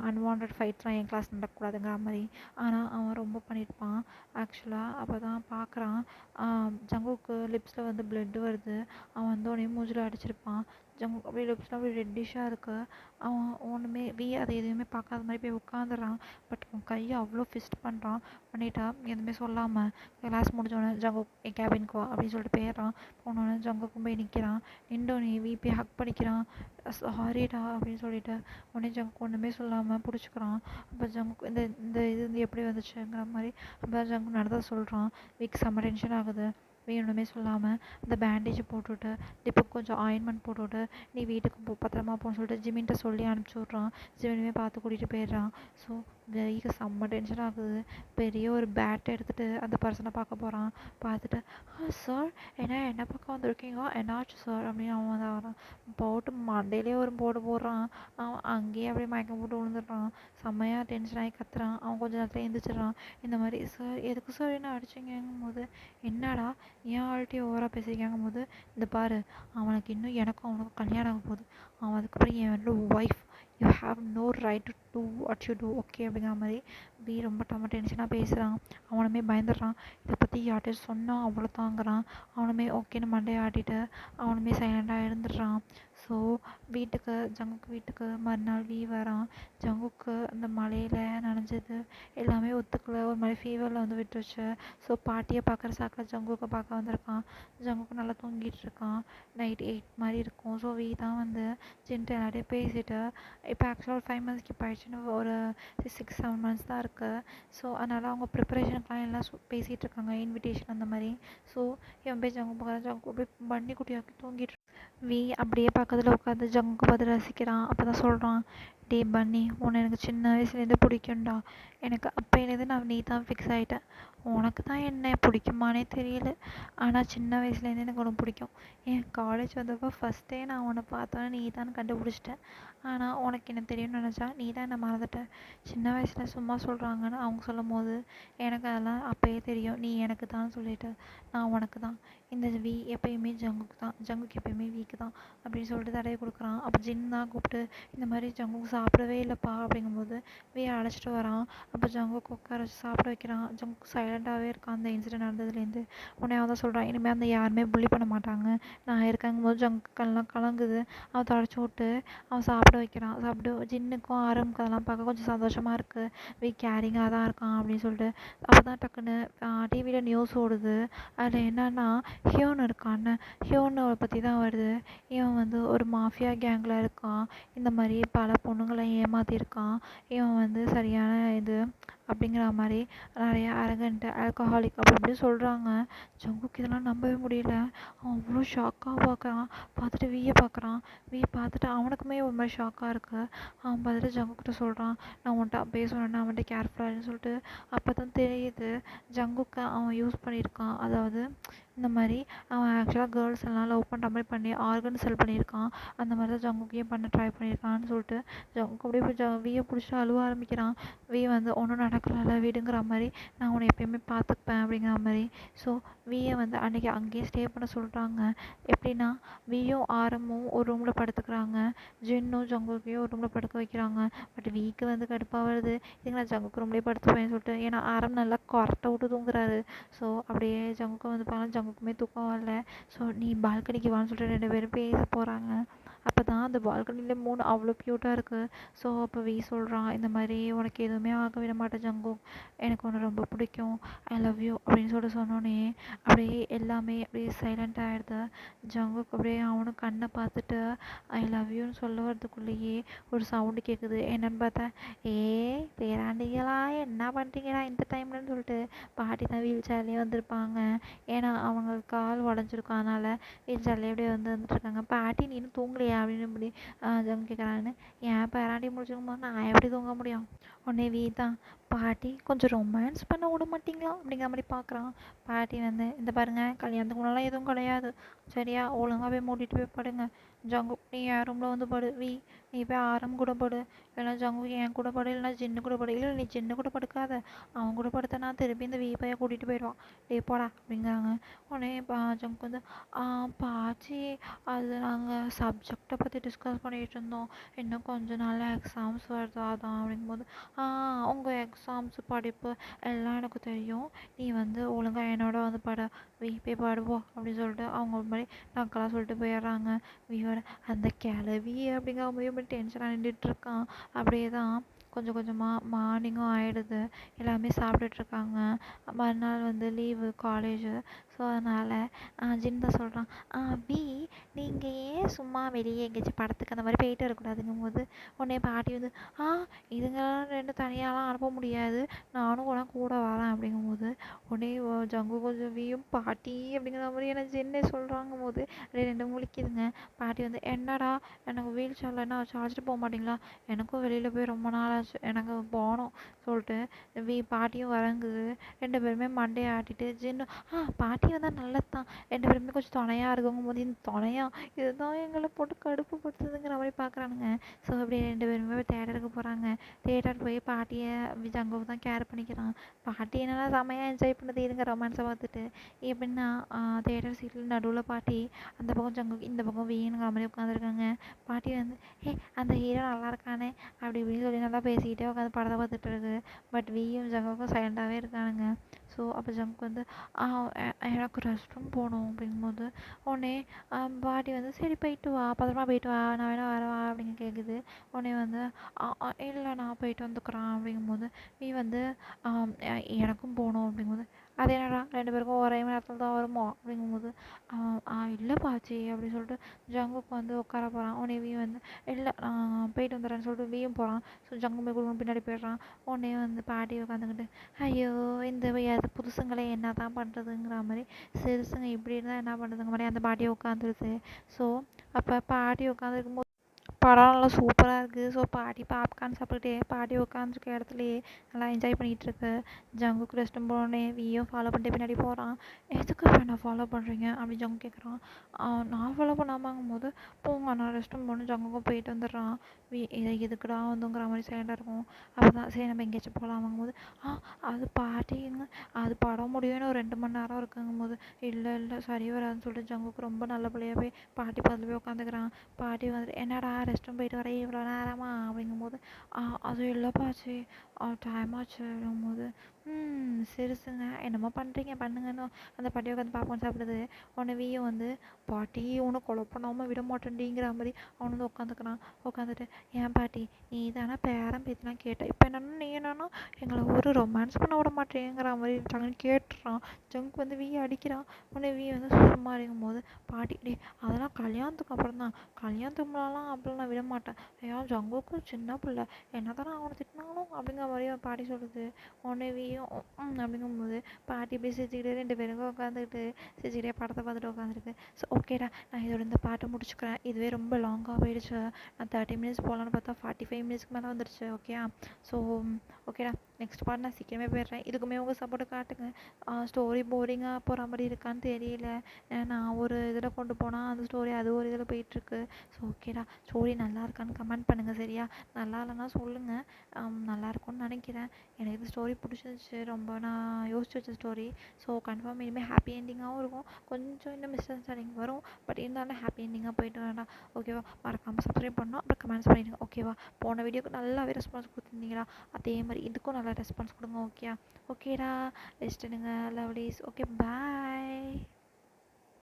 அன்வான்ட் ஃபைட்ஸ்லாம் என் கிளாஸ் நடக்கக்கூடாதுங்கிற மாதிரி. ஆனால் அவன் ரொம்ப பண்ணியிருப்பான் ஆக்சுவலாக. அப்போ தான் பார்க்குறான் ஜங்குக்கு லிப்ஸில் வந்து பிளட் வருது. அவன் வந்து உடனே மூஞ்சில் அடிச்சிருப்பான். ஜங்கு அப்படியே லிப்ஸ்லாம் அப்படியே ரெட்டிஷாக இருக்குது. அவன் ஒன்றுமே அதை எதுவுமே பார்க்காத மாதிரி போய் உட்காந்துடுறான். பட் அவன் கையை அவ்வளோ ஃபிஸ்ட் பண்ணுறான். பண்ணிட்டா எதுவுமே சொல்லாமல் கிளாஸ் முடிஞ்சோடனே ஜங்கு என் கேபினுக்கு வா அப்படின்னு சொல்லிட்டு போயிடுறான். போனோடனே ஜங்குக்கும் போய் நிற்கிறான். நின்றோடனே விபி ஹக் பண்ணிக்கிறான். சாரிடா அப்படின்னு சொல்லிட்டு உடனே ஜங்கு ஒன்றுமே சொல்லாமல் பிடிச்சிக்கிறான். அப்போ ஜங்கு இந்த இந்த இது வந்து எப்படி வந்துச்சுங்கிற மாதிரி அப்போ ஜங்கு நடந்ததை சொல்கிறான். வீக் செம்ம டென்ஷன் ஆகுது. வேணுமே சொல்லாமல் அந்த பேண்டேஜை போட்டுவிட்டு டிப்புக்கு கொஞ்சம் ஆயின்மெண்ட் போட்டுவிட்டு நீ வீட்டுக்கு பத்திரமா போன்னு சொல்லிட்டு ஜிமின்ட்ட சொல்லி அனுப்பிச்சி விட்றான். ஜிமினுமே பார்த்து கூட்டிகிட்டு போயிடுறான். ஸோ வீக்கு செம்ம டென்ஷன் ஆகுது. பெரிய ஒரு பேட்டை எடுத்துகிட்டு அந்த பர்சனை பார்க்க போகிறான். பார்த்துட்டு சார் என்ன பக்கம் வந்திருக்கீங்க, என்னாச்சு சார் அப்படின்னு அவன் வந்து வரான். போட்டு மண்டையிலே ஒரு போடு போடுறான். அவன் அங்கேயே அப்படியே மயக்கம் போட்டு விழுந்துடுறான். செம்மையாக டென்ஷன் ஆகி கத்துறான். அவன் கொஞ்சம் நேரத்தில் எழுந்திரிச்சிடுறான். இந்த மாதிரி சார் எதுக்கு சார் என்ன அடிச்சிங்கங்கும் போது, என்னடா ஏன் ஆள்கிட்டயும் ஓவராக பேசியிருக்காங்கும் போது, இந்த பாரு அவனுக்கு இன்னும் எனக்கும் அவனுக்கும் கல்யாணம் ஆக போகுது. அவன் அதுக்கப்புறம் என்னோட wife, you have no right to do what you do okay அப்படிங்கிற மாதிரி ரொம்ப டென்ஷனாக பேசுகிறான். அவனுமே பயந்துடுறான். இதை பற்றி யார்கிட்ட சொன்னால் அவ்வளோ தாங்கிறான். அவனுமே ஓகேன்னு மண்டையை ஆட்டிட்டு அவனுமே சைலண்டாக இருந்துடுறான். ஸோ ஜங்குக்கு வீட்டுக்கு மறுநாள் லீவ் வரான். ஜங்குக்கு அந்த மழையில் நனைஞ்சது எல்லாமே ஒத்துக்கல. ஒரு மாதிரி ஃபீவரில் வந்து விட்டுருச்சு. ஸோ பாட்டியை பார்க்குற சாக்கில் ஜங்குக்கு பார்க்க வந்திருக்கான். ஜங்குக்கு நல்லா தூங்கிட்டு இருக்கான். நைட் 8 மாதிரி இருக்கும். ஸோ தான் வந்து ஜின்ட்டு எல்லாத்தையும் பேசிட்டு, இப்போ ஆக்சுவலாக ஒரு 5 months இப்போ ஆயிடுச்சுன்னு ஒரு 6-7 months தான் இருக்குது. ஸோ அதனால் அவங்க ப்ரிப்பரேஷனுக்குலாம் எல்லாம் பேசிகிட்டு இருக்காங்க, இன்விடேஷன் அந்த மாதிரி. ஸோ இவன் போய் ஜங்கு பார்க்குறான். ஜங்கு அப்படியே பண்ணி குட்டியாக்கி தூங்கிட்டு அப்படியே பக்கத்தில் உட்காந்து ஜங்குக்கு பார்த்து ரசிக்கிறான். அப்போ தான் சொல்கிறான், டே பன்னி உன்னை எனக்கு சின்ன வயசுலேருந்து பிடிக்கும்டா. எனக்கு அப்போலேருந்து நான் நீ தான் ஃபிக்ஸ் ஆகிட்டேன். உனக்கு தான் என்ன பிடிக்குமானே தெரியல. ஆனால் சின்ன வயசுலேருந்து எனக்கு உனக்கு பிடிக்கும். என் காலேஜ் வந்தப்போ ஃபஸ்ட்டே நான் உன்னை பார்த்தோன்னே நீ தான் கண்டுபிடிச்சிட்டேன். ஆனால் உனக்கு என்ன தெரியும்னு நினச்சா நீ தான் என்னை மறந்துட்ட. சின்ன வயசில் சும்மா சொல்கிறாங்கன்னு அவங்க சொல்லும் போது எனக்கு அதெல்லாம் அப்போயே தெரியும் நீ எனக்கு தான் சொல்லிட்டு. நான் உனக்கு தான். இந்த எப்பயுமே ஜங்குக்கு தான், ஜங்குக்கு எப்பயுமே வீக்கு தான் அப்படின்னு சொல்லிட்டு தடவை கொடுக்குறான். அப்போ ஜின் தான் கூப்பிட்டு இந்த மாதிரி ஜங்குக்கு சாப்பிடவே இல்லைப்பா அப்படிங்கும்போது அழைச்சிட்டு வரான். அப்போ ஜங்குக்கு உட்கார வச்சு சாப்பிட வைக்கிறான். ஜங்குக்கு சைலண்ட்டாகவே இருக்கான் அந்த இன்சிடென்ட் நடந்ததுலேருந்து. உடனே அவன் தான் சொல்கிறான், இனிமேல் அந்த யாருமே புள்ளி பண்ண மாட்டாங்க, நான் இருக்கங்கும்போது ஜங்குக்கெல்லாம் கலங்குது. அவன் தொடச்சி விட்டு அவன் சாப்பிட வைக்கிறான். சாப்பிட்டு ஜின்னுக்கும் ஆரம்புக்கு அதெல்லாம் பார்க்க கொஞ்சம் சந்தோஷமாக இருக்குது. கேரிங்காக தான் இருக்கான் அப்படின்னு சொல்லிட்டு. அப்போ தான் டக்குன்னு டிவியில் நியூஸ் ஓடுது. அதில் என்னன்னா ஹியோன் இருக்கான்னு, ஹியோனை பற்றி தான் வருது. இவன் வந்து ஒரு மாஃபியா கேங்கில் இருக்கான். இந்த மாதிரி பல பொண்ணுங்களை ஏமாற்றிருக்கான். இவன் வந்து சரியான இது அப்படிங்கிற மாதிரி நிறைய அரகன்ட்டு ஆல்கஹாலிக் அப்படி இப்படி சொல்கிறாங்க. ஜங்குக்கு இதெல்லாம் நம்பவே முடியல. அவன் அவ்வளோ ஷாக்காக பார்க்குறான். பார்த்துட்டு பார்க்குறான். பார்த்துட்டு அவனுக்குமே ஒரு மாதிரி ஷாக்காக இருக்குது. அவன் பார்த்துட்டு ஜங்குக்கிட்ட சொல்கிறான், நான் உன்ட்ட அப்பயே சொன்னேன்னா அவன்கிட்ட கேர்ஃபுல்லாக சொல்லிட்டு. அப்போ தான் தெரியுது ஜங்குக்கு அவன் யூஸ் பண்ணியிருக்கான். அதாவது இந்த மாதிரி அவன் ஆக்சுவலாக கேர்ள்ஸ் எல்லாம் லவ் பண்ணுற மாதிரி பண்ணி ஆர்கன் செல் பண்ணியிருக்கான். அந்த மாதிரி தான் ஜங்குக்கையும் பண்ண ட்ரை பண்ணியிருக்கான்னு சொல்லிட்டு ஜங்குக்கு அப்படியே போய் பிடிச்சி அழுவ ஆரம்பிக்கிறான். வந்து ஒன்றும் நடக்கல விடுங்கிற மாதிரி, நான் உன்னை எப்பயுமே பார்த்துப்பேன் அப்படிங்கிற மாதிரி. ஸோ வந்து அன்றைக்கி அங்கேயே ஸ்டே பண்ண சொல்கிறாங்க. எப்படின்னா வியும் ஆரமும் ஒரு ரூமில் படுத்துக்கிறாங்க. ஜின்னும் ஜங்குக்கையும் ஒரு ரூமில் படுக்க வைக்கிறாங்க. பட் வீக்கு வந்து கடுப்பாக வருது, இதுக்கு நான் ஜங்குக்கு ரூம்லேயே படுத்துப்பேன்னு சொல்லிட்டு. ஏன்னா ஆரம் நல்லா கொரட்டை விட்டு தூங்குறாரு. ஸோ அப்படியே ஜங்குக்கு வந்து பார்க்கலாம், ஜங்குக்குமே தூக்கம் வரல. ஸோ நீ பால்கனிக்கு வான்னு சொல்லிட்டு 2 பேரும் பேச போகிறாங்க. அப்போ தான் அந்த பால்கனியில் 3 அவ்வளோ க்யூட்டாக இருக்குது. ஸோ அப்போ சொல்கிறான், இந்த மாதிரி உனக்கு எதுவுமே ஆக விட மாட்டேன் ஜங்கு, எனக்கு உன்னை ரொம்ப பிடிக்கும், ஐ லவ் யூ அப்படின்னு சொல்லிட்டு சொன்னோன்னே அப்படியே எல்லாமே அப்படியே சைலண்ட் ஆகிடுது. ஜங்குக்கு அப்படியே அவனும் கண்ணை பார்த்துட்டு ஐ லவ் யூன்னு சொல்ல வரதுக்குள்ளேயே ஒரு சவுண்டு கேட்குது. என்னன்னு பார்த்தா, பேராண்டிகளா என்ன பண்ணுறீங்களா இந்த டைம்லன்னு சொல்லிட்டு பாட்டி தான் வீல் சேர்லேயே வந்திருப்பாங்க. ஏன்னா அவங்க கால் உடஞ்சிருக்கும், அதனால் வீல் சேர்லேயே அப்படியே வந்துட்டுருக்காங்க. பாட்டி நீ இன்னும் தூங்கலையா அப்படின்னு அப்படின்னு இப்படி ஜங்கு கேட்குறான்னு. என் பேராண்டி முடிச்சிருக்கும் போது நான் எப்படி தூங்க முடியும்? உடனே வீ தான், பாட்டி கொஞ்சம் ரொமான்ஸ் பண்ண விட மாட்டிங்களா அப்படிங்கிற மாதிரி பார்க்குறான். பாட்டி வந்து, இந்த பாருங்க கல்யாணத்துக்கு முன்னாலாம் எதுவும் கிடையாது சரியா, ஒழுங்கா போய் மூடிட்டு போய் படுங்க. ஜங்கு நீ என் ரூமில் வந்து படு. வீ நீ போய் ஆரம் கூட படு, இல்லைனா ஜங்கு என் கூட படு, இல்லைனா ஜின்னு கூட படு. இல்லை நீ ஜின்னு கூட படுக்காத, அவன் கூட படுத்தனா திருப்பி இந்த வீ பையன் கூட்டிகிட்டு போயிடுவான். டே போடா அப்படிங்கிறாங்க. உடனே ஜங்கு வந்து, பாச்சி அது நாங்கள் சப்ஜெக்டை பற்றி டிஸ்கஸ் பண்ணிகிட்டு இருந்தோம், இன்னும் கொஞ்ச நாளில் எக்ஸாம்ஸ் வருது அதான் அப்படிங்கும்போது, உங்கள் எக்ஸாம்ஸ் படிப்பு எல்லாம் எனக்கு தெரியும், நீ வந்து ஒழுங்காக என்னோட வந்து போய் பாடுவோம் அப்படின்னு சொல்லிட்டு அவங்க ஒரு மாதிரி நக்கலாக சொல்லிட்டு போயிடுறாங்க. வீயோட அந்த கிளவி அப்படிங்கிற மாதிரி டென்ஷனாக நின்றுட்டுருக்கான். அப்படியே தான் கொஞ்சம் கொஞ்சமாக மார்னிங்கும் ஆகிடுது. எல்லாமே சாப்பிட்டுட்ருக்காங்க. மறுநாள் வந்து லீவு காலேஜு. ஸோ அதனால் ஜின் தான் சொல்கிறான், பி நீங்கள் ஏன் சும்மா வெளியே எங்கேயாச்சும் படத்துக்கு அந்த மாதிரி போயிட்டு வரக்கூடாதுங்கும் போது, உடனே பாட்டி வந்து, இதுங்கெல்லாம் ரெண்டு தனியாலாம் அனுப்ப முடியாது, நானும் கூட வரேன் அப்படிங்கும்போது, உடனே ஜங்கு கொஞ்சம் வீயும் பாட்டி அப்படிங்கிற மாதிரி என்ன ஜின்னே சொல்கிறாங்கும் போது ரெண்டு முழிக்குதுங்க. பாட்டி வந்து, என்னடா எனக்கு வீல் சேரில் என்ன சார்ஜிட்டு போக மாட்டிங்களா, எனக்கும் வெளியில் போய் ரொம்ப நாள் ஆச்சு, எனக்கு போகணும் சொல்லிட்டு பாட்டியும் வரங்குது. ரெண்டு பேருமே மண்டையை ஆட்டிட்டு ஜின்னு, பாட்டி வந்தால் நல்லது தான், ரெண்டு பேருமே கொஞ்சம் துணையாக இருக்குங்கும் போது, இந்த துணையா இதுதான் எங்களை போட்டு கடுப்பு படுத்துதுங்கிற மாதிரி பார்க்குறானுங்க. ஸோ அப்படி ரெண்டு பேருமே தேட்டருக்கு போகிறாங்க. தேட்டர் போய் பாட்டியை ஜங்குவை தான் கேர் பண்ணிக்கிறான். பாட்டி என்னென்னா செம்மையாக என்ஜாய் பண்ணுது இதுங்க ரொமான்ஸை பார்த்துட்டு. எப்படின்னா தேட்டர் சீட்டில் நடுவில் பாட்டி, அந்த பக்கம் ஜங்கு, இந்த பக்கம் வீணுங்கிற மாதிரி உட்காந்துருக்காங்க. பாட்டி வந்து, அந்த ஹீரோ நல்லா இருக்கானே அப்படி இப்படின்னு சொல்லி நல்லா பேசிக்கிட்டே உட்காந்து படத்தை பார்த்துட்டு இருக்கு. பட் வீயும் ஜங்குக்கும் சைலண்டாகவே இருக்கானுங்க. ஸோ அப்போ ஜங்கு வந்து, எனக்கு ரெஸ்ட் ரூம் போகணும் அப்படிங்கும்போது, உடனே பாட்டி வந்து, சரி போயிட்டு வா, பத்திரமா போயிட்டு வா, நான் வேணா வரவா அப்படின்னு கேட்குது. உடனே வந்து, இல்லை நான் போயிட்டு வந்துக்கிறேன் அப்படிங்கும்போது, நீ வந்து எனக்கும் போகணும் அப்படிங்கும்போது, அது என்னடா ரெண்டு பேருக்கும் ஒரே நேரத்தில் தான் வருமோ அப்படிங்கும்போது, இல்லை பாச்சி அப்படின்னு சொல்லிட்டு ஜங்குக்கு வந்து உட்கார போகிறான். உடனே வீ வந்து, இல்லை நான் போயிட்டு வந்துடுறேன்னு சொல்லிட்டு வீயும் போகிறான். ஸோ ஜங்கு போய் குடும்பம் பின்னாடி போயிடுறான். உடனே வந்து பாட்டி உட்காந்துக்கிட்டு, ஐயோ இந்த அது புதுசுங்களே என்ன தான் பண்ணுறதுங்கிற மாதிரி, சிறுசுங்க இப்படி இருந்தால் என்ன பண்ணுறதுங்க மாதிரி அந்த பாட்டியை உட்காந்துருது. ஸோ அப்போ பாட்டி உட்காந்துருக்கும் போது படம் நல்லா சூப்பராக இருக்குது. ஸோ பாட்டி பாப்கார்ன் சாப்பிட்டுட்டே பாட்டி உட்காந்துருக்க இடத்துலையே நல்லா என்ஜாய் பண்ணிகிட்ருக்கு. ஜங்குக்கு ரெஸ்ட் ரூம் போனோடனே வீயும் ஃபாலோ பண்ணிட்டு பின்னாடி போகிறான். எதுக்கு என்ன ஃபாலோ பண்ணுறீங்க அப்படின்னு ஜங்கு கேட்குறான். நான் ஃபாலோ பண்ணாமாங்கும் போது, போங்க நான் ரெஸ்ட் ரூம் போகணும் ஜங்குக்கும் போயிட்டு வந்துடுறான். இதை எதுக்குடா வந்துங்கிற மாதிரி சைலண்டாக இருக்கும். அப்போ தான் சரி நம்ம எங்கேயாச்சும் போகலாமாங்கும் போது, அது பாட்டிங்க, அது படம் முடியும்னு ஒரு 2 மணி நேரம் இருக்குங்கும் போது, இல்லை சரி வராதுன்னு சொல்லிட்டு ஜங்குக்கு ரொம்ப நல்ல பிள்ளையா போய் பாட்டி பக்கத்தில் போய் உட்காந்துக்கிறான். பாட்டி வந்துட்டு, என்னடா ரெஸ்ட் ரூம் போயிட்டு வர இவ்வளோ நேரமா அப்படிங்கும்போது, அது இல்லைப்பாச்சி டைம் ஆச்சு அப்படிங்கும்போது, சிறுசுங்க என்னமோ பண்ணுறீங்க பண்ணுங்கன்னு அந்த பாட்டி உட்காந்து பாப்கார்ன் சாப்பிடுது. உடனே வீயும் வந்து, பாட்டி உன்னை கொலை பண்ணாமல் விட மாட்டேன்டிங்கிற மாதிரி அவன் வந்து உட்காந்துக்கிறான். உட்காந்துட்டு, ஏன் பாட்டி நீ தானே பேரம் பேத்திலாம் கேட்ட, இப்போ என்னன்னா நீ என்னன்னா எங்களை ஒரு ரொமான்ஸ் பண்ண விட மாட்டேங்கிற மாதிரி ஜங்குன்னு கேட்டுறான். ஜங்கு வந்து வீயை அடிக்கிறான். உடனே வீ வந்து சும்மா இருக்கும்போது பாட்டி, அதெல்லாம் கல்யாணத்துக்கு அப்புறம் தான், கல்யாணத்துக்கு முன்னாலாம் அப்படிலாம் நான் விட மாட்டேன், ஏன் ஜங்குக்கும் சின்ன பிள்ளை என்ன தானே அவனை திட்டினாலும் அப்படிங்கிற மாதிரி பாட்டி சொல்லுது. உடனே வீயும் அப்படிங்கும்போது பாட்டி இப்படி சிரிச்சுக்கிட்டு ரெண்டு பேருக்கும் உட்காந்துக்கிட்டு சிரிச்சுக்கிட்டே படத்தை பார்த்துட்டு உட்காந்துருக்கு. ஸோ ஓகேடா நான் இதோட இந்த பாட்டை முடிச்சுக்கிறேன், இதுவே ரொம்ப லாங்காக போயிடுச்சு. நான் 30 மினிட்ஸ் போகலான்னு பார்த்தா 45 மினிட்ஸ்க்கு மேலே வந்துடுச்சு. ஓகே ஸோ ஓகேடா நெக்ஸ்ட் பார்ட் நான் சீக்கிரமே போயிடுறேன். இதுக்குமே உங்கள் சப்போர்ட்டை காட்டுங்க. ஸ்டோரி போரிங்காக போகிற மாதிரி இருக்கான்னு தெரியல, நான் ஒரு இதில் கொண்டு போனால் அந்த ஸ்டோரி அது ஒரு இதில் போயிட்டுருக்கு. ஸோ ஓகேடா ஸ்டோரி நல்லா இருக்கான்னு கமெண்ட் பண்ணுங்கள் சரியா, நல்லா இல்லைன்னா சொல்லுங்கள். நல்லா இருக்கும்னு நினைக்கிறேன். எனக்கு இந்த ஸ்டோரி பிடிச்சிருந்துச்சு, ரொம்ப நான் யோசிச்சு வச்ச ஸ்டோரி. ஸோ கன்ஃபார்ம் இனிமேல் ஹாப்பி எண்டிங்காகவும் இருக்கும், கொஞ்சம் இன்னும் மிஸ் அண்டர்ஸ்டாண்டிங் வரும், பட் இருந்தாலும் ஹாப்பி எண்டிங்காக போயிட்டு வேண்டாம். ஓகேவா, மறக்காமல் சப்ஸ்கிரைப் பண்ணோம், அப்புறம் கமெண்ட்ஸ் பண்ணிடுங்க. ஓகேவா, போன வீடியோக்கு நல்லாவே ரெஸ்பான்ஸ் கொடுத்துருந்தீங்களா, அதே மாதிரி இதுக்கும் நல்லா ரெஸ்பான்ஸ் கொடுங்க. ஓகேடா ரெஸ்ட் எடுங்க லவ்லீஸ். Okay bye.